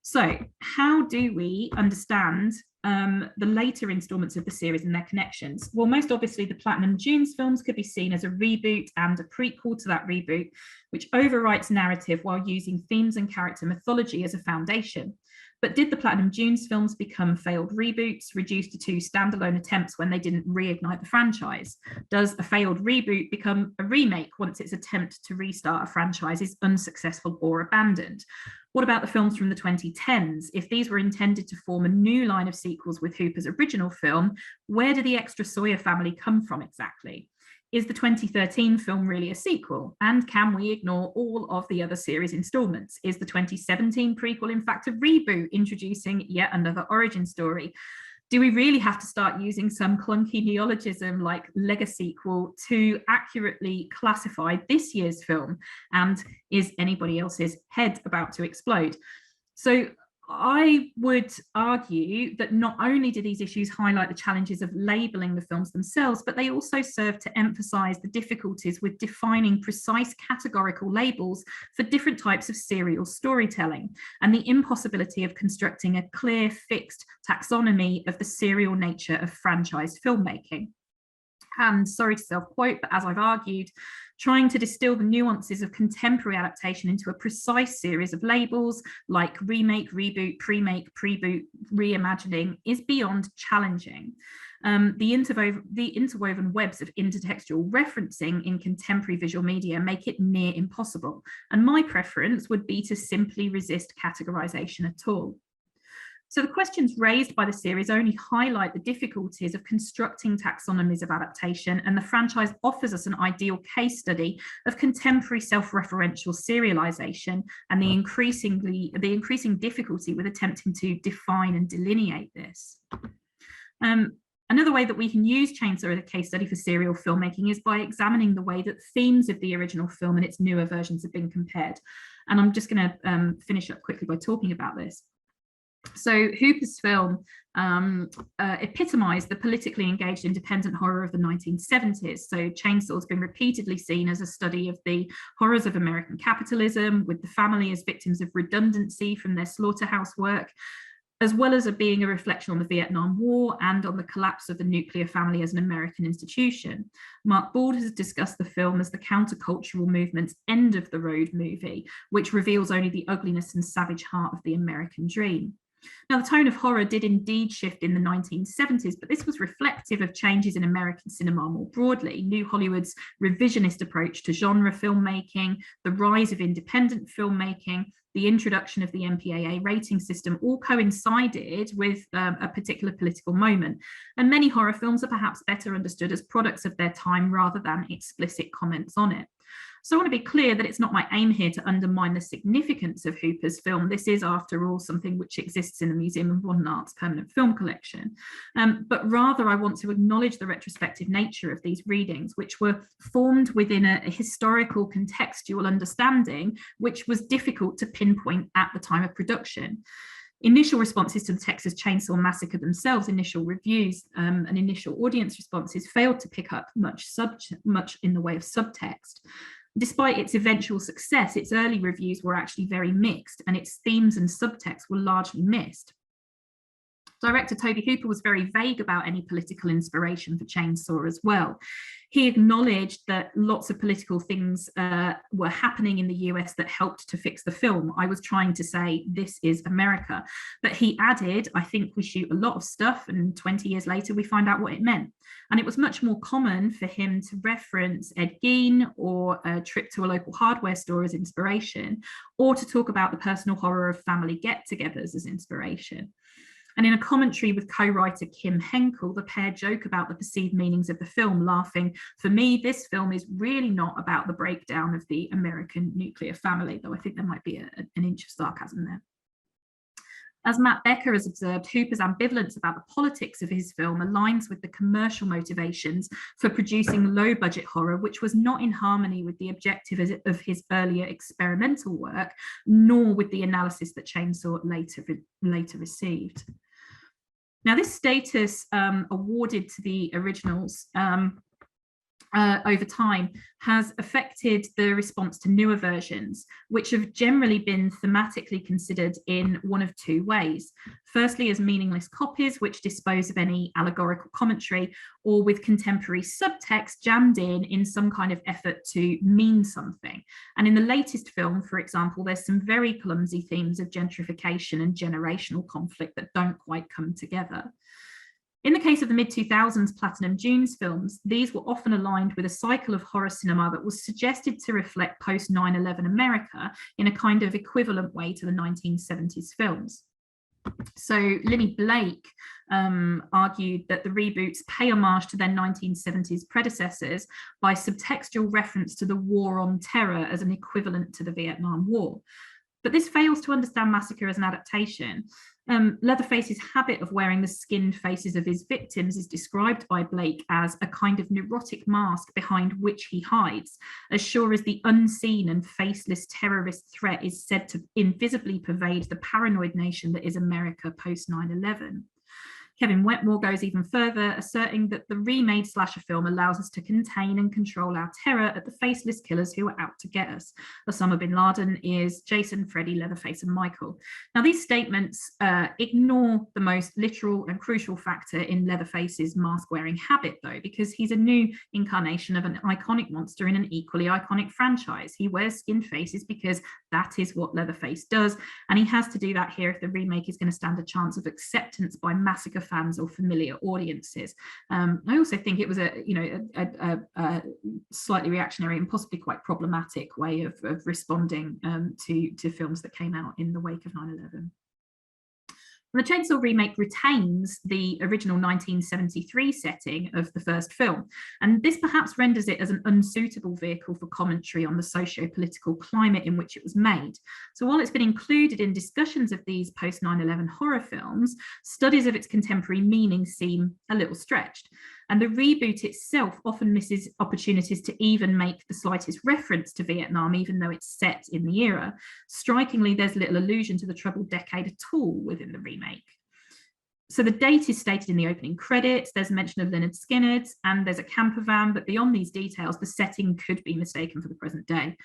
So how do we understand the later installments of the series and their connections? Well, most obviously, the Platinum Junes films could be seen as a reboot and a prequel to that reboot, which overwrites narrative while using themes and character mythology as a foundation. But did the Platinum Junes films become failed reboots, reduced to two standalone attempts when they didn't reignite the franchise? Does a failed reboot become a remake once its attempt to restart a franchise is unsuccessful or abandoned? What about the films from the 2010s? If these were intended to form a new line of sequels with Hooper's original film, where did the extra Sawyer family come from exactly? Is the 2013 film really a sequel? And can we ignore all of the other series installments? Is the 2017 prequel in fact a reboot, introducing yet another origin story? Do we really have to start using some clunky neologism like legasequel to accurately classify this year's film? And is anybody else's head about to explode? So I would argue that not only do these issues highlight the challenges of labeling the films themselves, but they also serve to emphasize the difficulties with defining precise categorical labels for different types of serial storytelling, and the impossibility of constructing a clear, fixed taxonomy of the serial nature of franchise filmmaking. And sorry to self-quote, but as I've argued, trying to distill the nuances of contemporary adaptation into a precise series of labels like remake, reboot, pre-make, pre-boot, reimagining is beyond challenging. The interwoven webs of intertextual referencing in contemporary visual media make it near impossible, and my preference would be to simply resist categorization at all. So the questions raised by the series only highlight the difficulties of constructing taxonomies of adaptation, and the franchise offers us an ideal case study of contemporary self-referential serialization and the increasing difficulty with attempting to define and delineate this. Another way that we can use Chainsaw as a case study for serial filmmaking is by examining the way that themes of the original film and its newer versions have been compared. And I'm just going to finish up quickly by talking about this. So Hooper's film epitomized the politically engaged independent horror of the 1970s. So Chainsaw has been repeatedly seen as a study of the horrors of American capitalism, with the family as victims of redundancy from their slaughterhouse work, as well as being a reflection on the Vietnam War and on the collapse of the nuclear family as an American institution. Mark Bald has discussed the film as the countercultural movement's end of the road movie, which reveals only the ugliness and savage heart of the American dream. Now, the tone of horror did indeed shift in the 1970s, but this was reflective of changes in American cinema more broadly. New Hollywood's revisionist approach to genre filmmaking, the rise of independent filmmaking, the introduction of the MPAA rating system all coincided with a particular political moment. And many horror films are perhaps better understood as products of their time rather than explicit comments on it. So I want to be clear that it's not my aim here to undermine the significance of Hooper's film. This is, after all, something which exists in the Museum of Modern Art's permanent film collection. But rather, I want to acknowledge the retrospective nature of these readings, which were formed within a historical contextual understanding, which was difficult to pinpoint at the time of production. Initial responses to the Texas Chainsaw Massacre themselves, initial reviews and initial audience responses failed to pick up much in the way of subtext. Despite its eventual success, its early reviews were actually very mixed, and its themes and subtext were largely missed. Director Tobe Hooper was very vague about any political inspiration for Chainsaw as well. He acknowledged that lots of political things were happening in the US that helped to fix the film. I was trying to say, this is America. But he added, I think we shoot a lot of stuff, and 20 years later, we find out what it meant. And it was much more common for him to reference Ed Gein or a trip to a local hardware store as inspiration, or to talk about the personal horror of family get-togethers as inspiration. And in a commentary with co-writer Kim Henkel, the pair joke about the perceived meanings of the film, laughing, "For me, this film is really not about the breakdown of the American nuclear family," though I think there might be an inch of sarcasm there. As Matt Becker has observed, Hooper's ambivalence about the politics of his film aligns with the commercial motivations for producing low-budget horror, which was not in harmony with the objective of his earlier experimental work, nor with the analysis that Chainsaw later received. Now, this status awarded to the originals over time has affected the response to newer versions, which have generally been thematically considered in one of two ways. Firstly, as meaningless copies, which dispose of any allegorical commentary, or with contemporary subtext jammed in some kind of effort to mean something. And in the latest film, for example, there's some very clumsy themes of gentrification and generational conflict that don't quite come together. In the case of the mid-2000s Platinum Dunes films, these were often aligned with a cycle of horror cinema that was suggested to reflect post-9/11 America in a kind of equivalent way to the 1970s films. So Linny Blake argued that the reboots pay homage to their 1970s predecessors by subtextual reference to the war on terror as an equivalent to the Vietnam War. But this fails to understand Massacre as an adaptation. Leatherface's habit of wearing the skinned faces of his victims is described by Blake as a kind of neurotic mask behind which he hides, as sure as the unseen and faceless terrorist threat is said to invisibly pervade the paranoid nation that is America post 9/11. Kevin Wetmore goes even further, asserting that the remade slasher film allows us to contain and control our terror at the faceless killers who are out to get us. Osama bin Laden is Jason, Freddy, Leatherface, and Michael. Now, these statements ignore the most literal and crucial factor in Leatherface's mask-wearing habit, though, because he's a new incarnation of an iconic monster in an equally iconic franchise. He wears skinned faces because that is what Leatherface does, and he has to do that here if the remake is going to stand a chance of acceptance by Massacre fans or familiar audiences. I also think it was a slightly reactionary and possibly quite problematic way of responding to films that came out in the wake of 9/11. The Chainsaw remake retains the original 1973 setting of the first film, and this perhaps renders it as an unsuitable vehicle for commentary on the socio-political climate in which it was made. So while it's been included in discussions of these post 9/11 horror films, studies of its contemporary meaning seem a little stretched. And the reboot itself often misses opportunities to even make the slightest reference to Vietnam, even though it's set in the era. Strikingly, there's little allusion to the troubled decade at all within the remake. So the date is stated in the opening credits, there's a mention of Lynyrd Skynyrd, and there's a camper van, but beyond these details, the setting could be mistaken for the present day.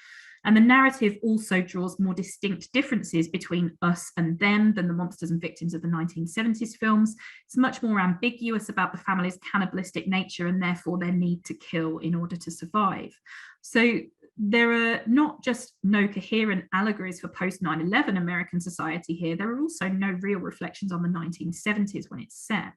And the narrative also draws more distinct differences between us and them than the monsters and victims of the 1970s films. It's much more ambiguous about the family's cannibalistic nature and therefore their need to kill in order to survive. So there are not just no coherent allegories for post 9/11 American society here, there are also no real reflections on the 1970s when it's set.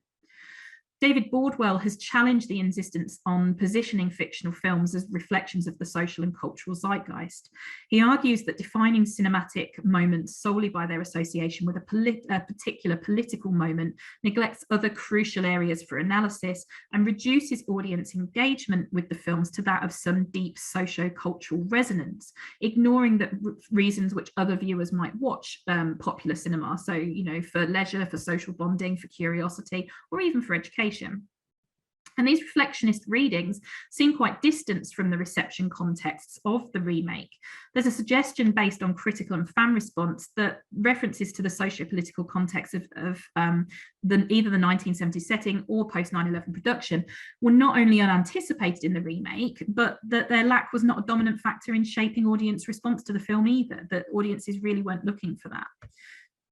David Bordwell has challenged the insistence on positioning fictional films as reflections of the social and cultural zeitgeist. He argues that defining cinematic moments solely by their association with a particular political moment neglects other crucial areas for analysis and reduces audience engagement with the films to that of some deep socio-cultural resonance, ignoring the reasons which other viewers might watch popular cinema. So, for leisure, for social bonding, for curiosity, or even for education. And these reflectionist readings seem quite distanced from the reception contexts of the remake. There's a suggestion based on critical and fan response that references to the socio-political context of either the 1970s setting or post 9/11 production were not only unanticipated in the remake, but that their lack was not a dominant factor in shaping audience response to the film either, that audiences really weren't looking for that.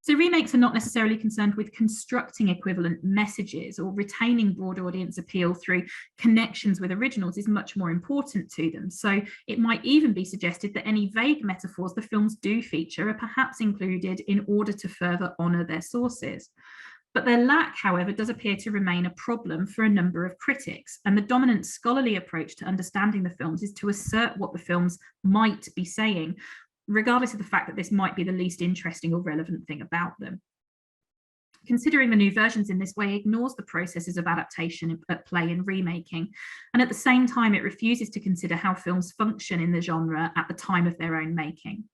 So remakes are not necessarily concerned with constructing equivalent messages, or retaining broad audience appeal through connections with originals is much more important to them. So it might even be suggested that any vague metaphors the films do feature are perhaps included in order to further honour their sources. But their lack, however, does appear to remain a problem for a number of critics. And the dominant scholarly approach to understanding the films is to assert what the films might be saying, regardless of the fact that this might be the least interesting or relevant thing about them. Considering the new versions in this way ignores the processes of adaptation at play in remaking, and at the same time it refuses to consider how films function in the genre at the time of their own making.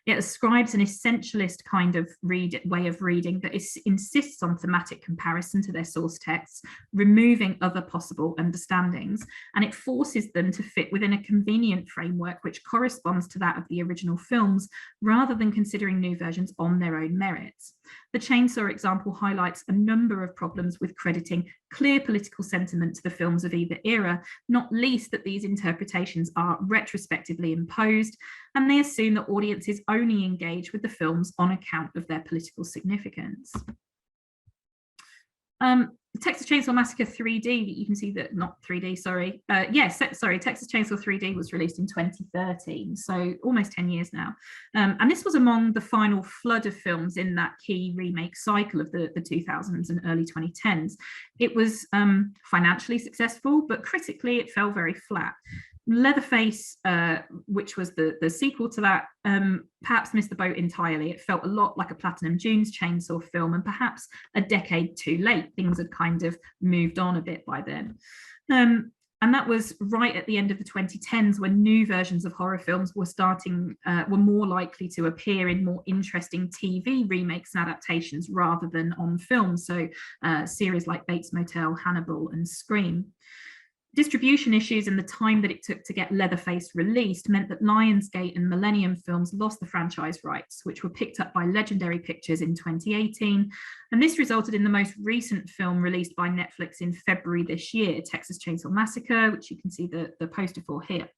It ascribes an essentialist kind of way of reading that insists on thematic comparison to their source texts, removing other possible understandings, and it forces them to fit within a convenient framework which corresponds to that of the original films, rather than considering new versions on their own merits. The Chainsaw example highlights a number of problems with crediting clear political sentiment to the films of either era, not least that these interpretations are retrospectively imposed, and they assume that audiences only engage with the films on account of their political significance. Texas Chainsaw Massacre 3D, that you can see that, not 3D, sorry. Texas Chainsaw 3D was released in 2013, so almost 10 years now. And this was among the final flood of films in that key remake cycle of the 2000s and early 2010s. It was financially successful, but critically it fell very flat. Leatherface, which was the sequel to that, perhaps missed the boat entirely. It felt a lot like a Platinum Dunes Chainsaw film, and perhaps a decade too late. Things had kind of moved on a bit by then. And that was right at the end of the 2010s, when new versions of horror films were more likely to appear in more interesting TV remakes and adaptations rather than on film. So series like Bates Motel, Hannibal, and Scream. Distribution issues and the time that it took to get Leatherface released meant that Lionsgate and Millennium Films lost the franchise rights, which were picked up by Legendary Pictures in 2018. And this resulted in the most recent film released by Netflix in February this year, Texas Chainsaw Massacre, which you can see the poster for here.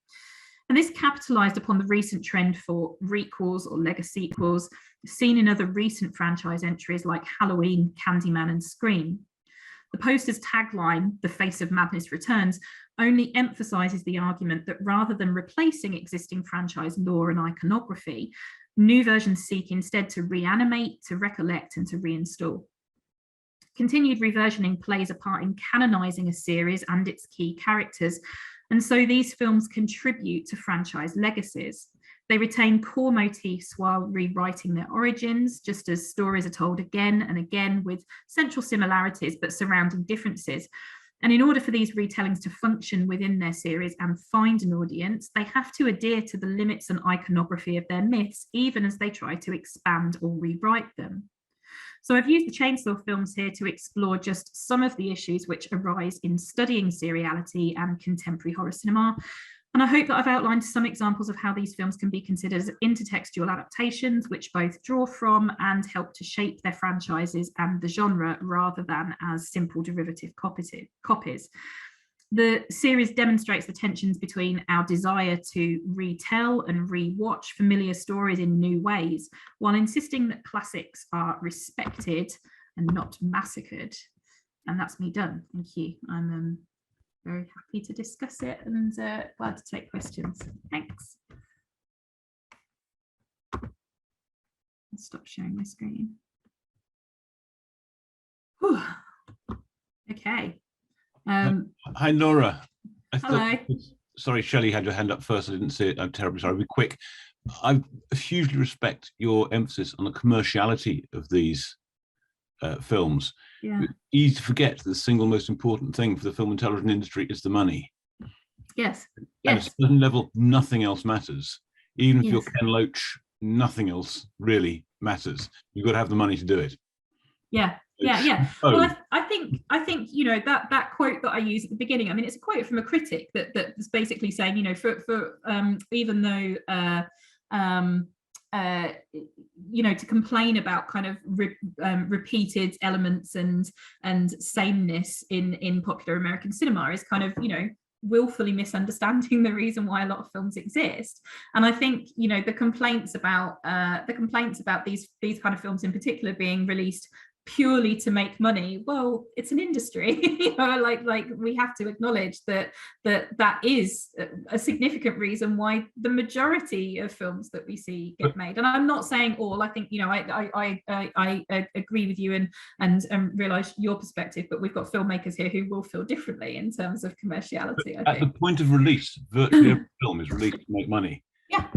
And this capitalized upon the recent trend for requels or Lego sequels seen in other recent franchise entries like Halloween, Candyman, and Scream. The poster's tagline, "The Face of Madness Returns," only emphasizes the argument that rather than replacing existing franchise lore and iconography, new versions seek instead to reanimate, to recollect, and to reinstall. Continued reversioning plays a part in canonizing a series and its key characters, and so these films contribute to franchise legacies. They retain core motifs while rewriting their origins, just as stories are told again and again with central similarities but surrounding differences. And in order for these retellings to function within their series and find an audience, they have to adhere to the limits and iconography of their myths, even as they try to expand or rewrite them. So I've used the Chainsaw films here to explore just some of the issues which arise in studying seriality and contemporary horror cinema. And I hope that I've outlined some examples of how these films can be considered as intertextual adaptations, which both draw from and help to shape their franchises and the genre rather than as simple derivative copies. The series demonstrates the tensions between our desire to retell and rewatch familiar stories in new ways, while insisting that classics are respected and not massacred. And that's me done. Thank you. I'm very happy to discuss it and glad to take questions. Thanks. I'll stop sharing my screen. Whew. Okay. Hi, Laura. Hello. Sorry, Shelley had your hand up first. I didn't see it. I'm terribly sorry. I'll be quick. I hugely respect your emphasis on the commerciality of these films. Yeah. It's easy to forget that the single most important thing for the film and television industry is the money. Yes. At a certain level, nothing else matters. Even if you're Ken Loach, nothing else really matters. You've got to have the money to do it. Yeah. Well, I think you know that quote that I used at the beginning. I mean, it's a quote from a critic that's basically saying, you know, for even though you know, to complain about kind of repeated elements and sameness in popular American cinema is kind of, you know, willfully misunderstanding the reason why a lot of films exist. And I think, you know, the complaints about these kind of films in particular being released purely to make money, well, it's an industry. You know, like we have to acknowledge that is a significant reason why the majority of films that we see get made. And I'm not saying all. I think, you know, I agree with you and realize your perspective, but we've got filmmakers here who will feel differently in terms of commerciality. At the point of release, virtually every film is released to make money. Yeah.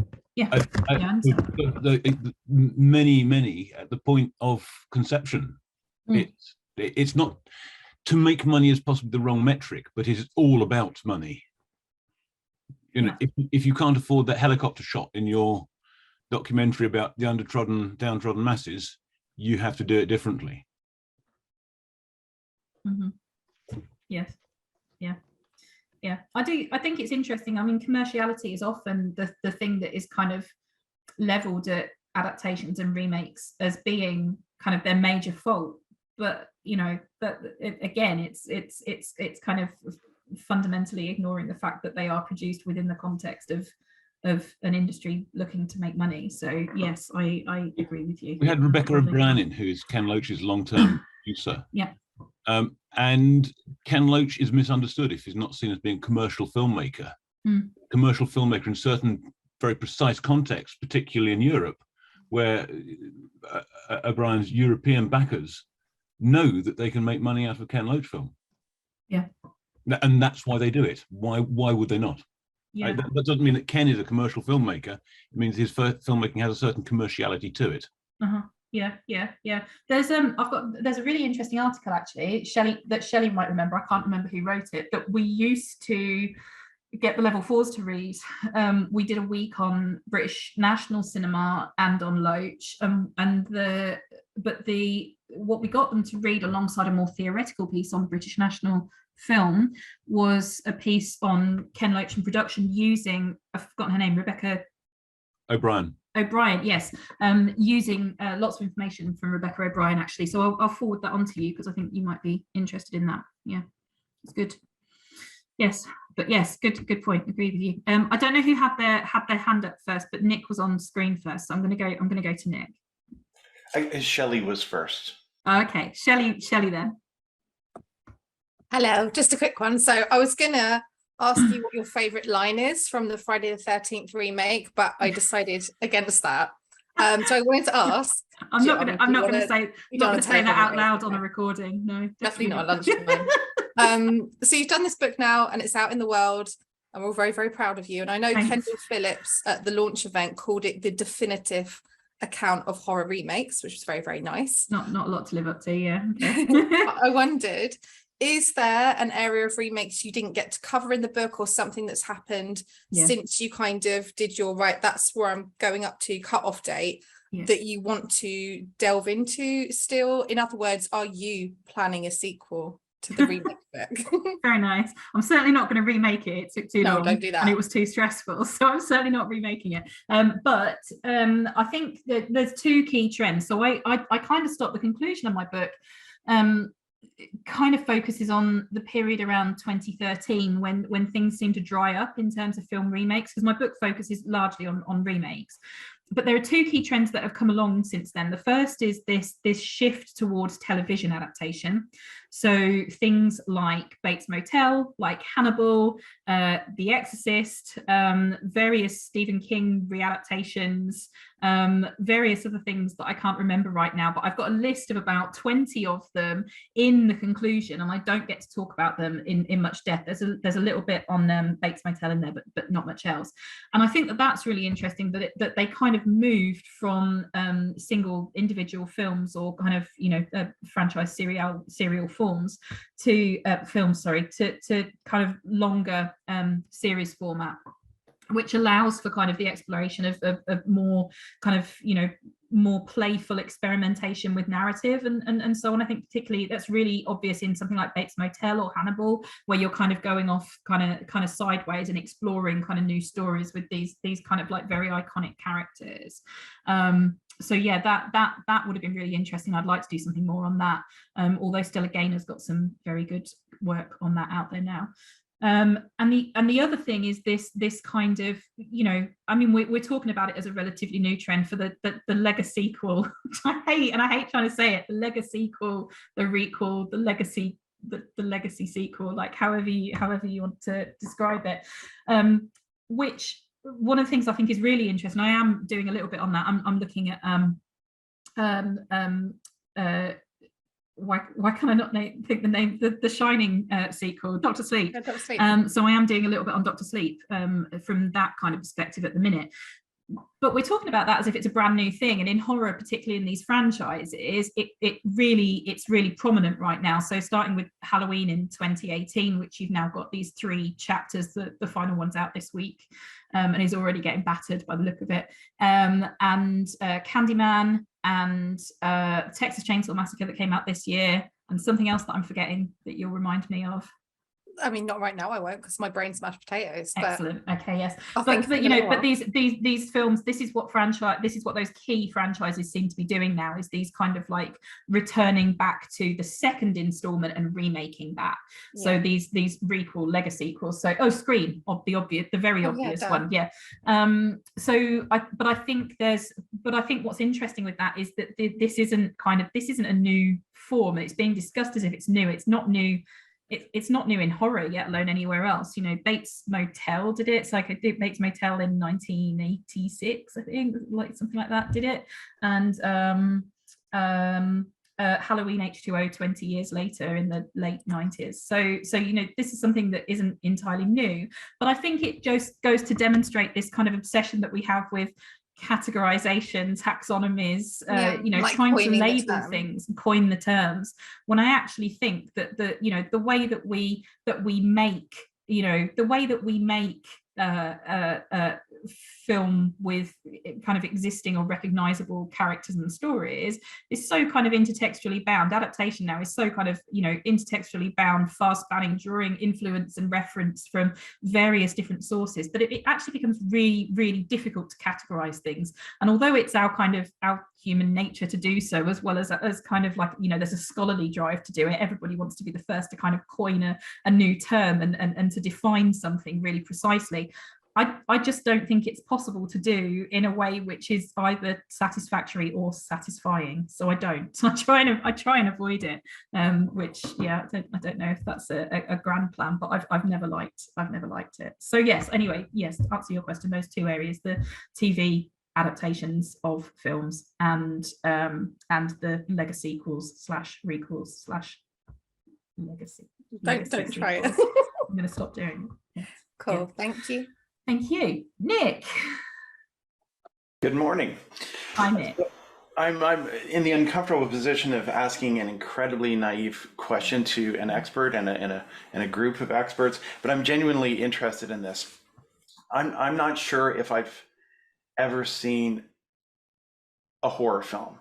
Many at the point of conception. It's not to make money is possibly the wrong metric, but it's all about money. You know, if you can't afford that helicopter shot in your documentary about the downtrodden masses, you have to do it differently. Yes. Yeah, I think it's interesting. I mean, commerciality is often the thing that is kind of leveled at adaptations and remakes as being kind of their major fault. But, you know, again, it's kind of fundamentally ignoring the fact that they are produced within the context of an industry looking to make money. So yes, I agree with you. We had Rebecca O'Brien, who is Ken Loach's long-term producer. Yeah. And Ken Loach is misunderstood if he's not seen as being a commercial filmmaker. Commercial filmmaker in certain very precise contexts, particularly in Europe, where O'Brien's European backers know that they can make money out of a Ken Loach film. Yeah. And that's why they do it. Why would they not? Yeah. That doesn't mean that Ken is a commercial filmmaker. It means his filmmaking has a certain commerciality to it. Yeah. There's there's a really interesting article actually, Shelley might remember. I can't remember who wrote it, that we used to get the level fours to read. We did a week on British national cinema and on Loach, what we got them to read alongside a more theoretical piece on British national film was a piece on Ken Loach and production using, I've forgotten her name, Rebecca O'Brien, yes, using lots of information from Rebecca O'Brien actually. So I'll forward that on to you because I think you might be interested in that. Yeah, it's good. Yes, but yes, good point. Agree with you. I don't know who had their hand up first, but Nick was on screen first. So I'm gonna go to Nick. Shelley was first. Okay, Shelley then. Hello, just a quick one. So I was gonna ask you what your favorite line is from the Friday the 13th remake, but I decided against that. So I wanted to ask. I'm not gonna say that out loud on a recording. No, definitely not at lunchtime. So you've done this book now and it's out in the world and we're very, very proud of you. And I know Thanks. Kendall Phillips at the launch event called it the definitive account of horror remakes, which was very, very nice. Not a lot to live up to, yeah. Okay. I wondered, is there an area of remakes you didn't get to cover in the book or something that's happened since you kind of did your that's where I'm going up to cut-off date that you want to delve into still? In other words, are you planning a sequel to the remake book? Very nice. I'm certainly not going to remake it. It took too long. No, don't do that. And it was too stressful. So I'm certainly not remaking it. But I think that there's two key trends. So I kind of stopped the conclusion of my book. It kind of focuses on the period around 2013 when things seem to dry up in terms of film remakes, because my book focuses largely on remakes. But there are two key trends that have come along since then. The first is this shift towards television adaptation. So things like Bates Motel, like Hannibal, The Exorcist, various Stephen King readaptations, various other things that I can't remember right now, but I've got a list of about 20 of them in the conclusion, and I don't get to talk about them in much depth. There's a little bit on Bates Motel in there, but not much else. And I think that's really interesting that they kind of moved from single individual films or kind of franchise serial forms to to kind of longer series format, which allows for kind of the exploration of more kind of more playful experimentation with narrative and so on. I think particularly that's really obvious in something like Bates Motel or Hannibal, where you're kind of going off kind of sideways and exploring kind of new stories with these kind of like very iconic characters. So yeah, that would have been really interesting. I'd like to do something more on that, although Stella Gaynor's got some very good work on that out there now. And the other thing is this kind of, I mean, we're talking about it as a relatively new trend for the legacy sequel, which I hate trying to say it, the legacy sequel, the requel, the legacy sequel, like however you want to describe it, which one of the things I think is really interesting. I am doing a little bit on that. I'm looking at why can I not think the name, the Shining sequel, Dr. Sleep. Yeah, Dr. Sleep. So I am doing a little bit on Dr. Sleep from that kind of perspective at the minute. But we're talking about that as if it's a brand new thing, and in horror, particularly in these franchises, it's really prominent right now. So starting with Halloween in 2018, which you've now got these 3 chapters, the final one's out this week, and is already getting battered by the look of it, and Candyman, and Texas Chainsaw Massacre that came out this year, and something else that I'm forgetting that you'll remind me of. I mean, not right now, I won't, because my brain's mashed potatoes. Excellent. Okay, yes. But these films, this is what those key franchises seem to be doing now, is these kind of like returning back to the second installment and remaking that. Yeah. So these requel, legacy sequels. So Scream, the very obvious one. Yeah. I think what's interesting with that is that this isn't a new form. It's being discussed as if it's new. It's not new. It's not new in horror, yet alone anywhere else. Bates Motel did it. So I did Bates Motel in 1986, I think, like something like that, did it. And Halloween H2O 20 years later in the late 90s. So this is something that isn't entirely new, but I think it just goes to demonstrate this kind of obsession that we have with categorization, taxonomies, you know, like trying to coining the label term. things and coin the terms, when I actually think that you know, the way that we make, you know, the way that we make film with kind of existing or recognizable characters and stories is so kind of intertextually bound. Adaptation now is so kind of, you know, intertextually bound, fast spanning, drawing influence and reference from various different sources, that it actually becomes really, really difficult to categorize things. And although it's our kind of our human nature to do so, as well as kind of like, you know, there's a scholarly drive to do it, everybody wants to be the first to kind of coin a new term and to define something really precisely. I just don't think it's possible to do in a way which is either satisfactory or satisfying. So I don't. So I try and avoid it. Which, yeah, I don't know if that's a grand plan, but I've never liked it. So yes. Anyway, yes. To answer your question, those two areas: the TV adaptations of films and the legacy sequels / requels / legacy. Don't try it. I'm going to stop doing it. Cool. Yeah. Thank you. Thank you, Nick. Good morning. Hi, Nick. I'm in the uncomfortable position of asking an incredibly naive question to an expert and a group of experts, but I'm genuinely interested in this. I'm not sure if I've ever seen a horror film.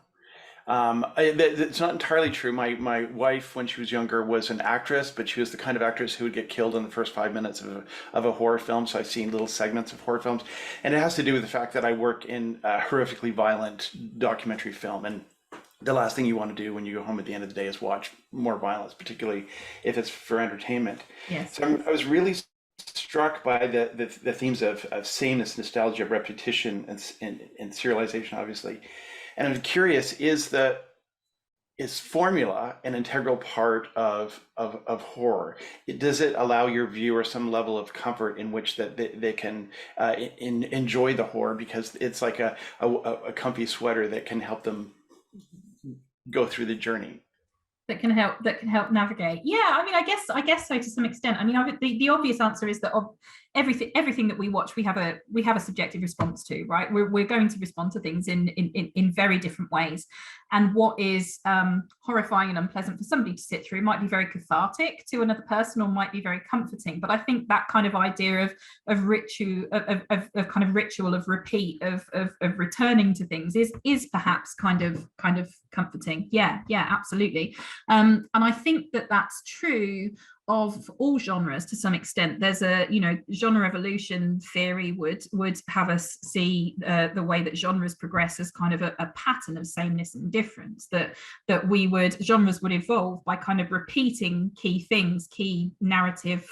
It's not entirely true. My wife, when she was younger, was an actress, but she was the kind of actress who would get killed in the first 5 minutes of a horror film. So I've seen little segments of horror films, and it has to do with the fact that I work in horrifically violent documentary film, and the last thing you want to do when you go home at the end of the day is watch more violence, particularly if it's for entertainment. Yes. So I was really struck by the themes of sameness, nostalgia, repetition, and serialization, obviously. And I'm curious, is formula an integral part of horror? Does it allow your viewer some level of comfort in which that they can enjoy the horror, because it's like a comfy sweater that can help them go through the journey? That can help navigate. Yeah, I mean, I guess so to some extent. I mean, the obvious answer is that everything that we watch, we have a subjective response to, right? We're going to respond to things in very different ways. And what is horrifying and unpleasant for somebody to sit through might be very cathartic to another person, or might be very comforting. But I think that kind of idea of ritual, of kind of ritual, of repeat, of returning to things is perhaps kind of comforting. Yeah, absolutely. And I think that that's true of all genres to some extent. There's a, you know, genre evolution theory would have us see the way that genres progress as kind of a pattern of sameness and difference, that genres would evolve by kind of repeating key things, key narrative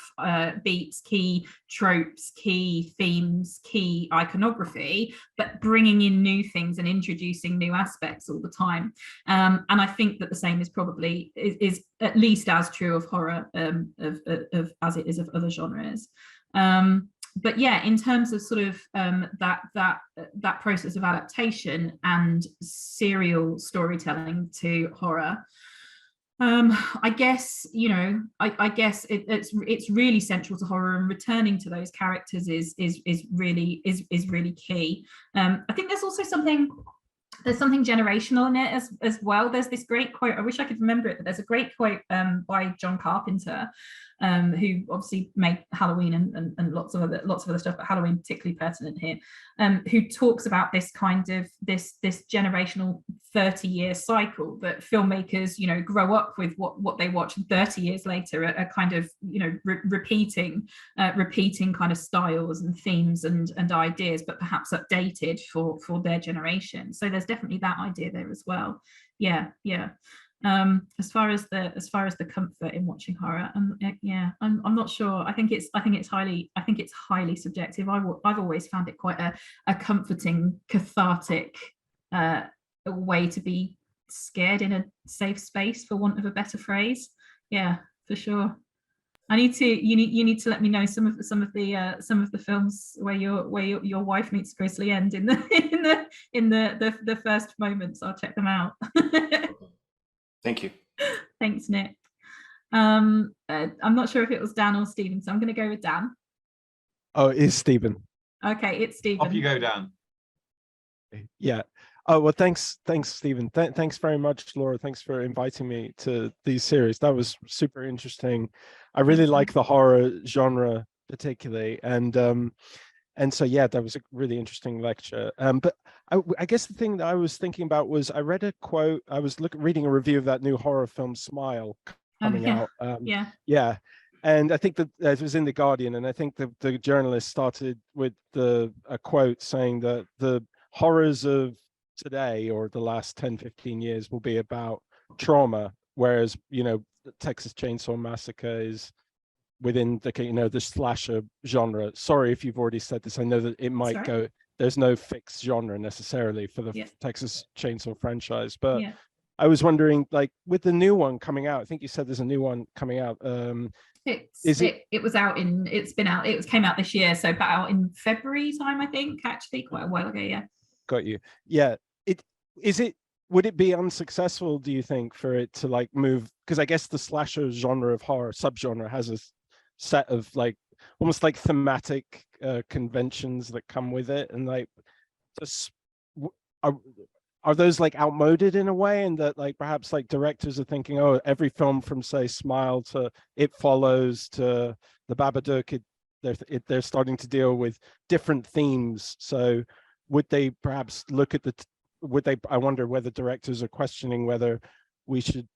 beats, key tropes, key themes, key iconography, but bringing in new things and introducing new aspects all the time. And I think that the same is probably is at least as true of horror as it is of other genres. But yeah, in terms of sort of that process of adaptation and serial storytelling to horror, I guess, you know, I guess it's really central to horror, and returning to those characters is really key. I think there's also something generational in it as well. There's this great quote, I wish I could remember it, but there's a great quote by John Carpenter, who obviously made Halloween and lots of other stuff, but Halloween particularly pertinent here, who talks about this kind of this generational 30-year cycle that filmmakers, you know, grow up with what they watch, and 30 years later a kind of, you know, repeating kind of styles and themes and ideas, but perhaps updated for their generation. So there's definitely that idea there as well. Yeah. As far as the comfort in watching horror, I'm not sure. I think it's highly subjective. I've always found it quite a comforting, cathartic way to be scared in a safe space, for want of a better phrase. Yeah, for sure. You need to let me know some of the films where your wife meets a grisly end in the first moments. I'll check them out. Thank you. Thanks, Nick. I'm not sure if it was Dan or Stephen, so I'm going to go with Dan. Oh, it is Stephen. Okay, it's Stephen. Off you go, Dan. Yeah. Oh, well, thanks, Stephen. Thanks very much, Laura. Thanks for inviting me to these series. That was super interesting. I really like the horror genre particularly, and so yeah, that was a really interesting lecture. But I guess the thing that I was thinking about was I read a quote. I was reading a review of that new horror film Smile coming out. Yeah. And I think that it was in The Guardian, and I think the journalist started with a quote saying that the horrors of today or the last 10-15 years will be about trauma, whereas the Texas Chainsaw Massacre is within the slasher genre. Sorry if you've already said this. I know that it might go, there's no fixed genre necessarily for the Texas Chainsaw franchise, but I was wondering, like, with the new one coming out, I think you said there's a new one coming out. It came out this year, so about in February time, I think, actually quite a while ago. Yeah. Got you. Yeah. Would it be unsuccessful, do you think, for it to like move? Because I guess the slasher genre of horror subgenre has a set of like almost like thematic conventions that come with it, and like just are those like outmoded in a way, and that like perhaps like directors are thinking, oh, every film from say Smile to It Follows to The Babadook, they're starting to deal with different themes. So would they perhaps look at I wonder whether directors are questioning whether we should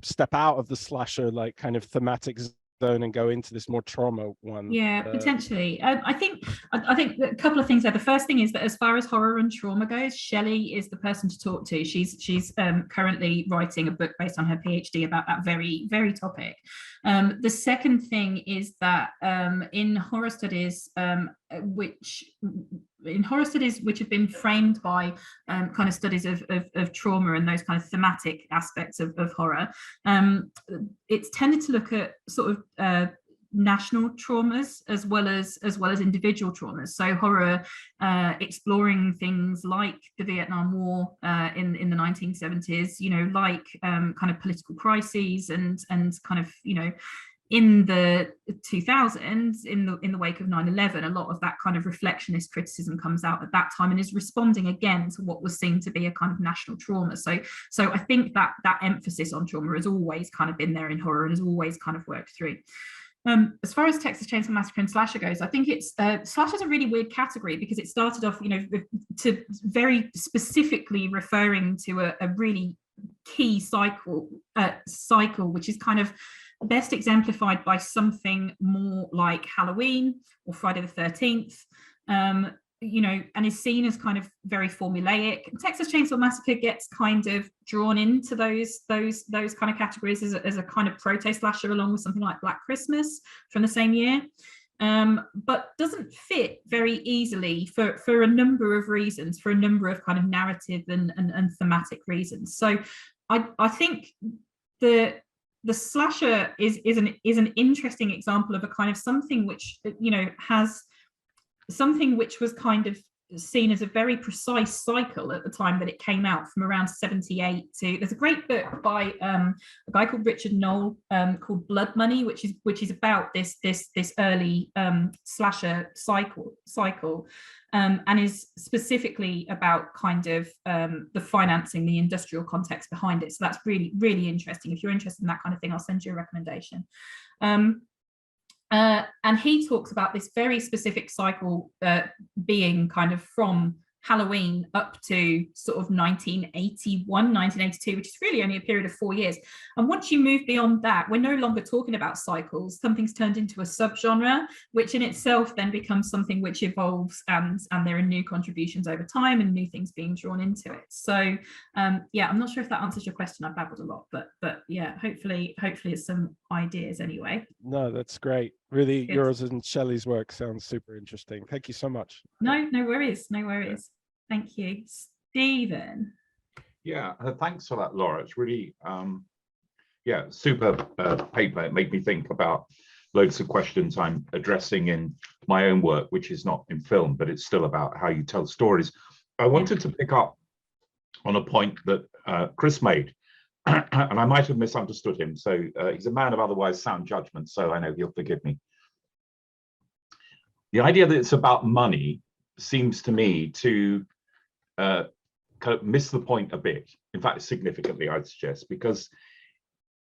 step out of the slasher like kind of thematic zone and go into this more trauma one. Yeah, potentially. I think a couple of things there. The first thing is that as far as horror and trauma goes, Shelley is the person to talk to. She's currently writing a book based on her PhD about that very, very topic. The second thing is that in horror studies, which have been framed by kind of studies of trauma and those kind of thematic aspects of horror, it's tended to look at sort of national traumas as well as individual traumas. So horror exploring things like the Vietnam War in the 1970s, like kind of political crises and kind of in the 2000s, in the wake of 9/11, a lot of that kind of reflectionist criticism comes out at that time and is responding again to what was seen to be a kind of national trauma. So I think that emphasis on trauma has always kind of been there in horror and has always kind of worked through. As far as Texas Chainsaw Massacre and slasher goes, I think it's slasher's a really weird category because it started off, to very specifically referring to a really key cycle, which is kind of best exemplified by something more like Halloween or Friday the 13th, and is seen as kind of very formulaic. Texas Chainsaw Massacre gets kind of drawn into those kind of categories as a kind of proto slasher, along with something like Black Christmas from the same year, but doesn't fit very easily for a number of reasons, for a number of kind of narrative and thematic reasons. So I think the slasher is an interesting example of a kind of something which has something which was kind of seen as a very precise cycle at the time that it came out, from around 78 to, there's a great book by a guy called Richard Knoll called Blood Money, which is about this early slasher cycle and is specifically about kind of the financing, the industrial context behind it. So that's really, really interesting. If you're interested in that kind of thing, I'll send you a recommendation. And he talks about this very specific cycle being kind of from Halloween up to sort of 1981, 1982, which is really only a period of 4 years. And once you move beyond that, we're no longer talking about cycles. Something's turned into a subgenre, which in itself then becomes something which evolves, and there are new contributions over time and new things being drawn into it. So yeah, I'm not sure if that answers your question. I've babbled a lot, but yeah, hopefully it's some ideas anyway. No, that's great. Really, good. Yours and Shelley's work sounds super interesting. Thank you so much. No worries. Thank you. Stephen. Yeah, thanks for that, Laura. It's really, super paper. It made me think about loads of questions I'm addressing in my own work, which is not in film, but it's still about how you tell stories. I wanted to pick up on a point that Chris made, and I might have misunderstood him. So he's a man of otherwise sound judgment, so I know he'll forgive me. The idea that it's about money seems to me to kind of miss the point a bit. In fact, significantly, I'd suggest, because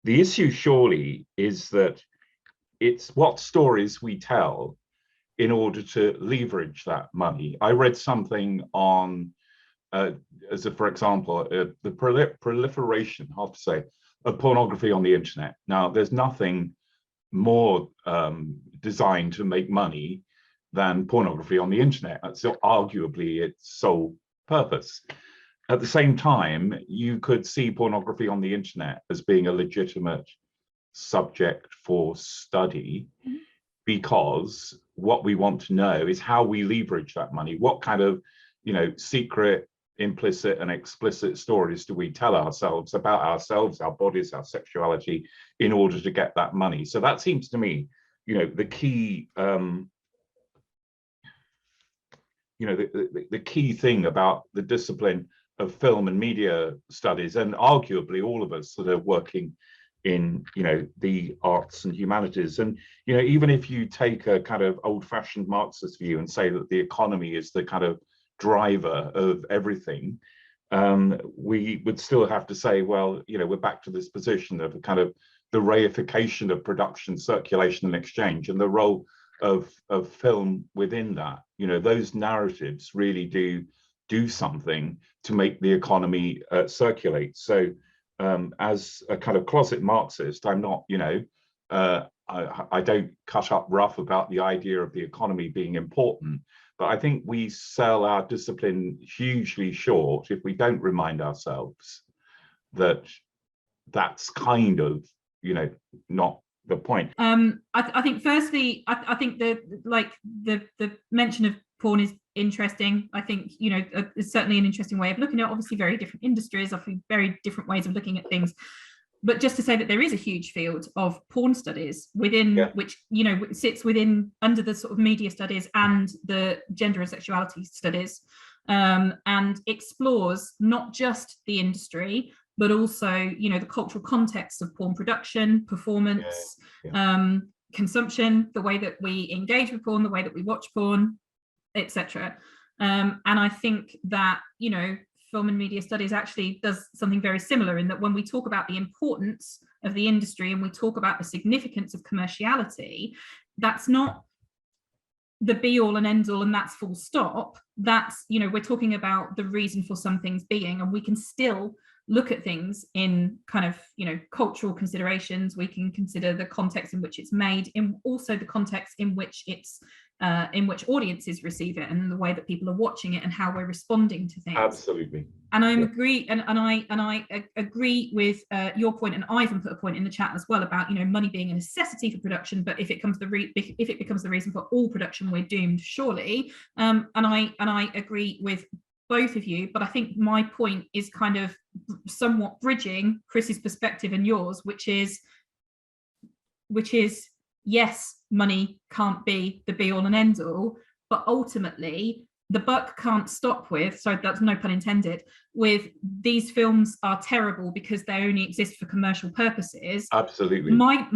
the issue surely is that it's what stories we tell in order to leverage that money. I read something on, for example, the proliferation, hard to say, of pornography on the internet. Now, there's nothing more designed to make money than pornography on the internet. That's arguably its sole purpose. At the same time, you could see pornography on the internet as being a legitimate subject for study, because what we want to know is how we leverage that money. What kind of, secret, implicit and explicit stories do we tell ourselves about ourselves, our bodies, our sexuality, in order to get that money? So that seems to me, the key, the key thing about the discipline of film and media studies, and arguably all of us that are working in the arts and humanities. And even if you take a kind of old-fashioned Marxist view and say that the economy is the kind of driver of everything, we would still have to say, well, we're back to this position of kind of the reification of production, circulation and exchange, and the role of film within that. Those narratives really do something to make the economy circulate. So as a kind of closet Marxist, I'm not, I don't cut up rough about the idea of the economy being important, but I think we sell our discipline hugely short if we don't remind ourselves that that's kind of, not the point. I think firstly, I think the mention of porn is interesting. I think it's certainly an interesting way of looking at it. Obviously very different industries, often very different ways of looking at things, but just to say that there is a huge field of porn studies within which sits within under the sort of media studies and the gender and sexuality studies, and explores not just the industry but also the cultural context of porn production, performance, consumption, the way that we engage with porn, the way that we watch porn, etc. And I think that film and media studies actually does something very similar, in that when we talk about the importance of the industry and we talk about the significance of commerciality, that's not the be all and end all and that's full stop. That's we're talking about the reason for some things being, and we can still look at things in kind of cultural considerations. We can consider the context in which it's made, and also the context in which it's in which audiences receive it, and the way that people are watching it and how we're responding to things. Absolutely. And I agree, and I agree with your point, and Ivan put a point in the chat as well about money being a necessity for production, but if it becomes the reason for all production, we're doomed, surely. And I agree with both of you, but I think my point is kind of somewhat bridging Chris's perspective and yours, which is yes, money can't be the be all and end all, but ultimately the buck can't stop with, so that's no pun intended, with these films are terrible because they only exist for commercial purposes. Absolutely. My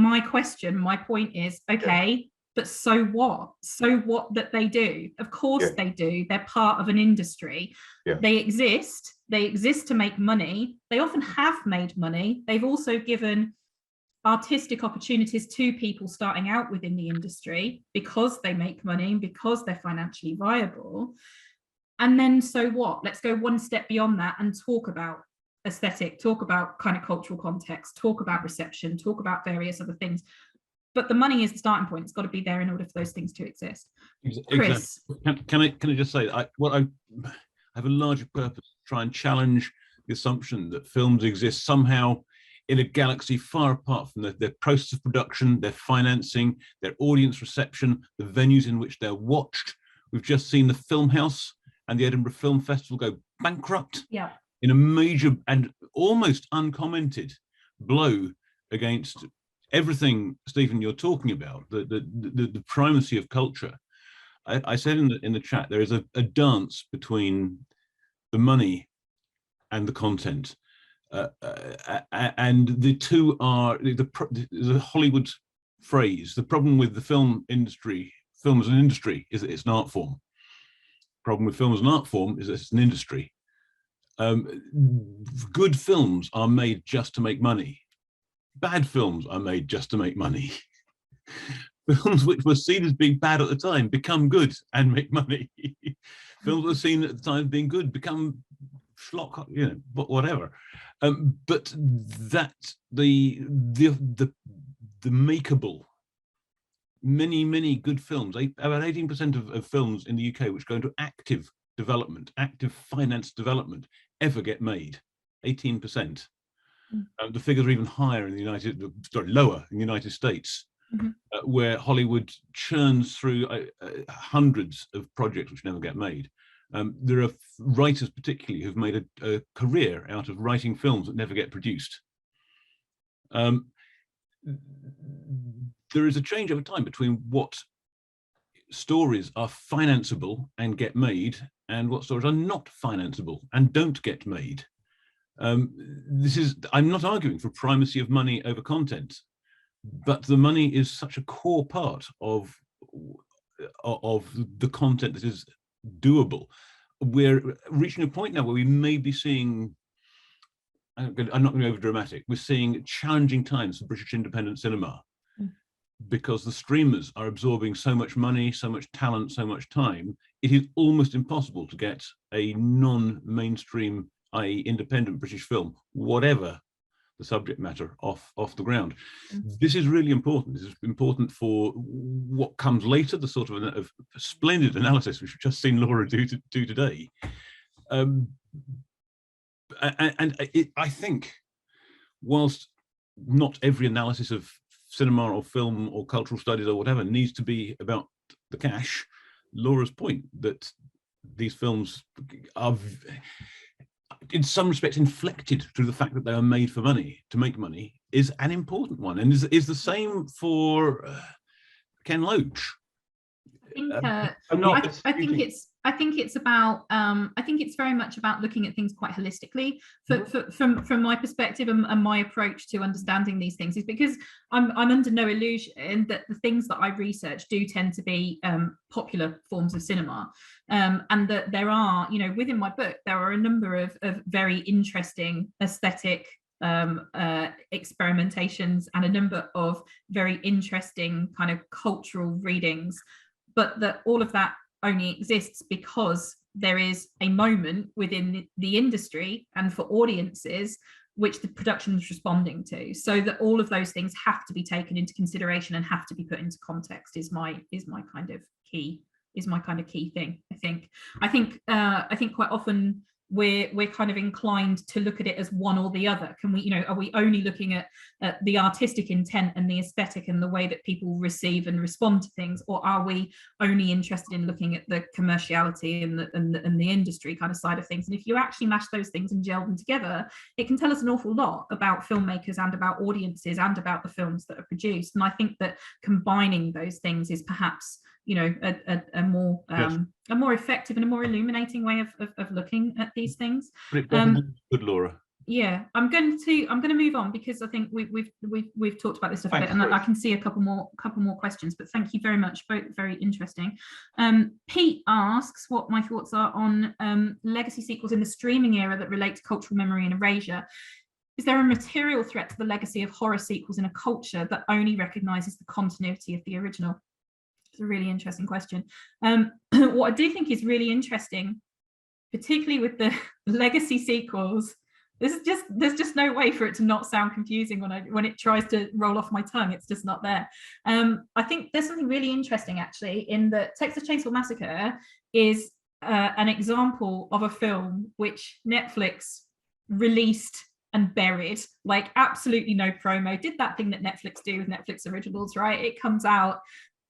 point is, okay, but so what? So what that they do? Of course they do. They're part of an industry. They exist to make money. They often have made money. They've also given artistic opportunities to people starting out within the industry because they make money and because they're financially viable. And then so what? Let's go one step beyond that and talk about aesthetic, talk about kind of cultural context, talk about reception, talk about various other things. But the money is the starting point. It's got to be there in order for those things to exist. Chris, can I just say I have a larger purpose to try and challenge the assumption that films exist somehow in a galaxy far apart from their process of production, their financing, their audience reception, the venues in which they're watched. We've just seen the Film House and the Edinburgh Film Festival go bankrupt in a major and almost uncommented blow against everything, Stephen, you're talking about, the primacy of culture. I said in the chat, there is a dance between the money and the content. And the two are the Hollywood phrase. The problem with the film industry, film as an industry, is that it's an art form. The problem with film as an art form is that it's an industry. Good films are made just to make money. Bad films are made just to make money. Films which were seen as being bad at the time become good and make money. Films that were seen at the time as being good become schlock, you know, whatever. But that the makeable, many good films, about 18% of films in the UK which go into active development, active finance development, ever get made. 18%. The figures are even higher in the lower in the United States, where Hollywood churns through hundreds of projects which never get made. There are writers particularly who've made a career out of writing films that never get produced. There is a change over time between what stories are financeable and get made and what stories are not financeable and don't get made. I'm not arguing for primacy of money over content, but the money is such a core part of the content that is doable. We're reaching a point now where we may be seeing, I'm not going to be over dramatic, we're seeing challenging times for British independent cinema because the streamers are absorbing so much money, so much talent, so much time. It is almost impossible to get a non-mainstream, i.e. independent British film, whatever the subject matter, off the ground. This is really important. This is important for what comes later, the sort of splendid analysis which we've just seen Laura do today. I think, whilst not every analysis of cinema or film or cultural studies or whatever needs to be about the cash, Laura's point that these films are in some respects inflected through the fact that they are made for money, to make money, is an important one, and is the same for Ken Loach. I think it's about I think it's very much about looking at things quite holistically. From my perspective and my approach to understanding these things is because I'm under no illusion that the things that I research do tend to be popular forms of cinema, and that there are, you know, within my book there are a number of very interesting aesthetic experimentations and a number of very interesting kind of cultural readings, but that all of that only exists because there is a moment within the industry and for audiences which the production is responding to, so that all of those things have to be taken into consideration and have to be put into context is my kind of key thing. I think quite often we're kind of inclined to look at it as one or the other. Can we, you know, are we only looking at the artistic intent and the aesthetic and the way that people receive and respond to things, or are we only interested in looking at the commerciality and the industry kind of side of things? And if you actually mash those things and gel them together, it can tell us an awful lot about filmmakers and about audiences and about the films that are produced. And I think that combining those things is perhaps, you know, a more effective and a more illuminating way of looking at these things. Good, Laura. Yeah, I'm going to move on because I think we've talked about this stuff a bit, and I can see a couple more questions. But thank you very much, both very interesting. Pete asks what my thoughts are on legacy sequels in the streaming era that relate to cultural memory and erasure. Is there a material threat to the legacy of horror sequels in a culture that only recognises the continuity of the original? It's a really interesting question. What I do think is really interesting, particularly with the legacy sequels, there's just no way for it to not sound confusing when it tries to roll off my tongue. It's just not there. I think there's something really interesting actually in that Texas Chainsaw Massacre is an example of a film which Netflix released and buried, like absolutely no promo, did that thing that Netflix do with Netflix originals, right? It comes out,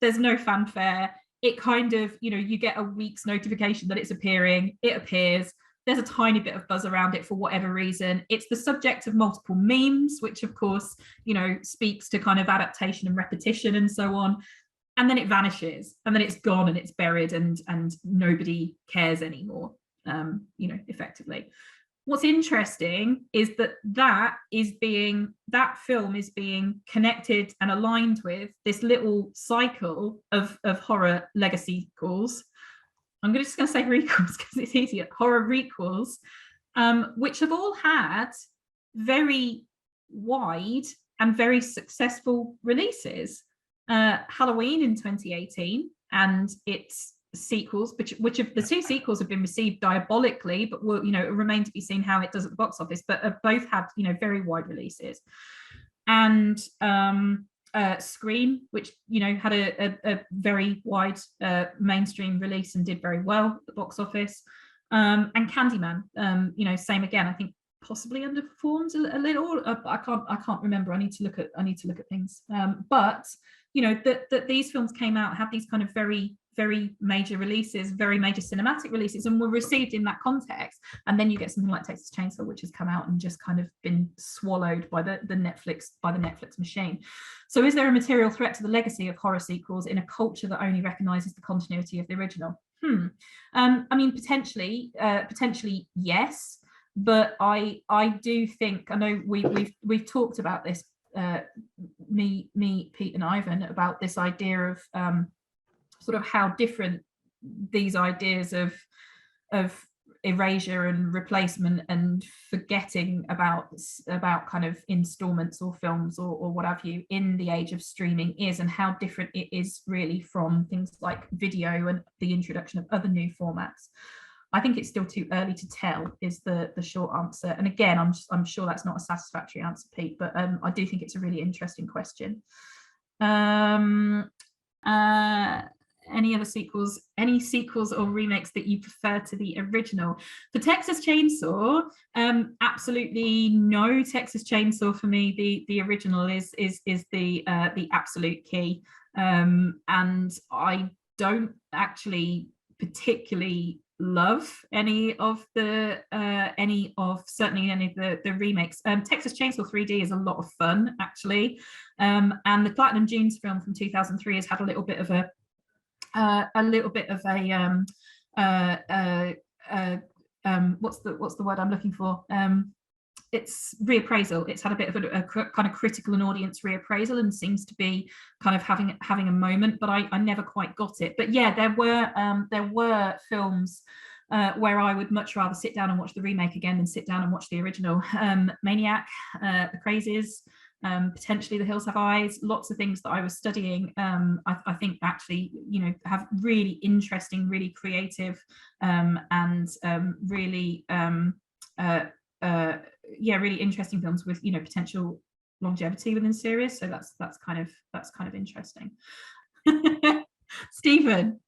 there's no fanfare. It kind of, you know, you get a week's notification that it's appearing, it appears, there's a tiny bit of buzz around it for whatever reason. It's the subject of multiple memes, which of course, you know, speaks to kind of adaptation and repetition and so on. And then it vanishes and then it's gone and it's buried and nobody cares anymore, you know, effectively. What's interesting is that film is being connected and aligned with this little cycle of horror legacy sequels. I'm just going to say requels because it's easier. Horror requels, which have all had very wide and very successful releases. Halloween in 2018 and its sequels, which of the two sequels have been received diabolically, but will, remain to be seen how it does at the box office, but have both had, very wide releases. And Scream, which, had a very wide mainstream release and did very well at the box office. And Candyman, same again. I think possibly underperforms a little. I can't remember. I need to look at things. But that these films came out, had these kind of very, very major releases, very major cinematic releases, and were received in that context. And then you get something like Texas Chainsaw, which has come out and just kind of been swallowed by the Netflix machine. So is there a material threat to the legacy of horror sequels in a culture that only recognizes the continuity of the original? I mean, potentially yes. But I do think, I know we've talked about this, me, Pete and Ivan, about this idea of sort of how different these ideas of erasure and replacement and forgetting about kind of installments or films or what have you in the age of streaming is, and how different it is really from things like video and the introduction of other new formats. I think it's still too early to tell is the short answer. And again, I'm sure that's not a satisfactory answer, Pete, but I do think it's a really interesting question. Any other sequels? Any sequels or remakes that you prefer to the original? For Texas Chainsaw, absolutely no. Texas Chainsaw for me, the original is the absolute key. And I don't actually particularly love any of the remakes. Texas Chainsaw 3D is a lot of fun actually, and the Platinum Dunes film from 2003 has had a little bit of a what's the word I'm looking for? It's reappraisal. It's had a bit of a kind of critical and audience reappraisal, and seems to be kind of having a moment, but I never quite got it. But yeah, there were films where I would much rather sit down and watch the remake again than sit down and watch the original. Maniac, The Crazies, potentially The Hills Have Eyes, lots of things that I was studying. I think actually, have really interesting, really creative, and really really interesting films with potential longevity within series. So that's kind of interesting. Stephen.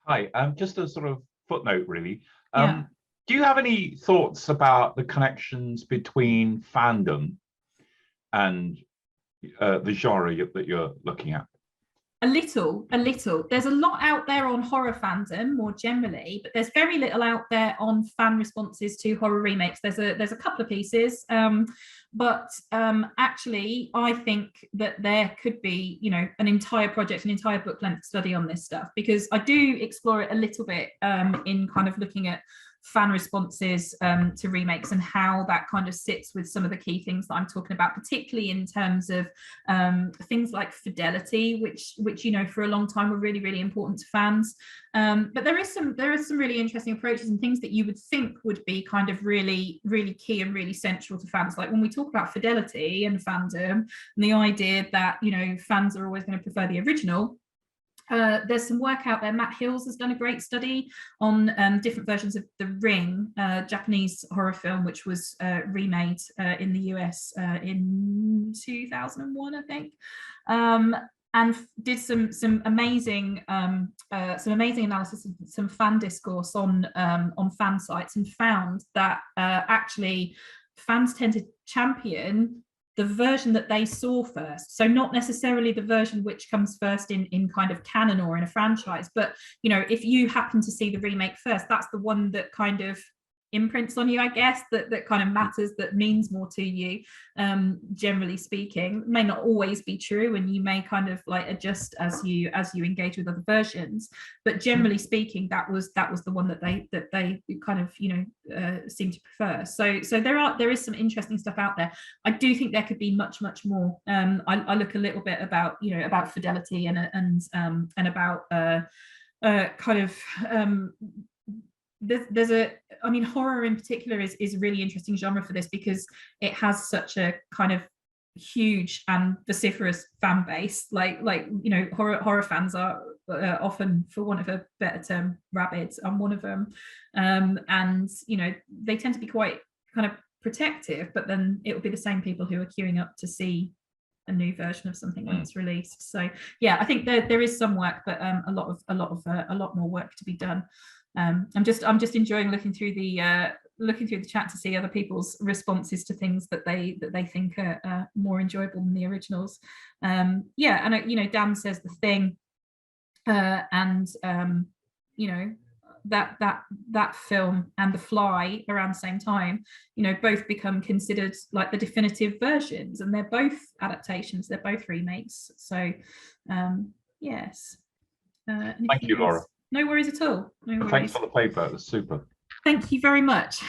Hi, just a sort of footnote really. Do you have any thoughts about the connections between fandom and the genre that you're looking at? A little. There's a lot out there on horror fandom more generally, but there's very little out there on fan responses to horror remakes. There's a couple of pieces, but actually I think that there could be, an entire project, an entire book length study on this stuff, because I do explore it a little bit in kind of looking at fan responses to remakes and how that kind of sits with some of the key things that I'm talking about, particularly in terms of things like fidelity, which for a long time were really, really important to fans. But there is some really interesting approaches and things that you would think would be kind of really, really key and really central to fans. Like when we talk about fidelity and fandom and the idea that fans are always going to prefer the original. There's some work out there. Matt Hills has done a great study on different versions of The Ring, Japanese horror film, which was remade in the US in 2001, I think, and did some amazing analysis, some fan discourse on fan sites, and found that actually fans tend to champion the version that they saw first. So not necessarily the version which comes first in kind of canon or in a franchise, but if you happen to see the remake first, that's the one that kind of imprints on you, I guess, that kind of matters, that means more to you, generally speaking. It may not always be true, and you may kind of like adjust as you engage with other versions, but generally speaking, that was the one that they kind of seem to prefer. So there is some interesting stuff out there. I do think there could be much more. I look a little bit about about fidelity and about kind of there's I mean, horror in particular is a really interesting genre for this, because it has such a kind of huge and vociferous fan base. Like you know, horror fans are often, for want of a better term, rabid. I'm one of them, and you know, they tend to be quite kind of protective, but then it will be the same people who are queuing up to see a new version of something when it's released. So yeah, I think there is some work, but a lot more work to be done. I'm just enjoying looking through the chat to see other people's responses to things that they think are more enjoyable than the originals. Yeah, and you know, Dan says The Thing, and you know, that film and The Fly around the same time, you know, both become considered like the definitive versions, and they're both adaptations, they're both remakes. So yes. Thank you, Laura. No worries at all. No worries. Thanks for the paper, it was super. Thank you very much.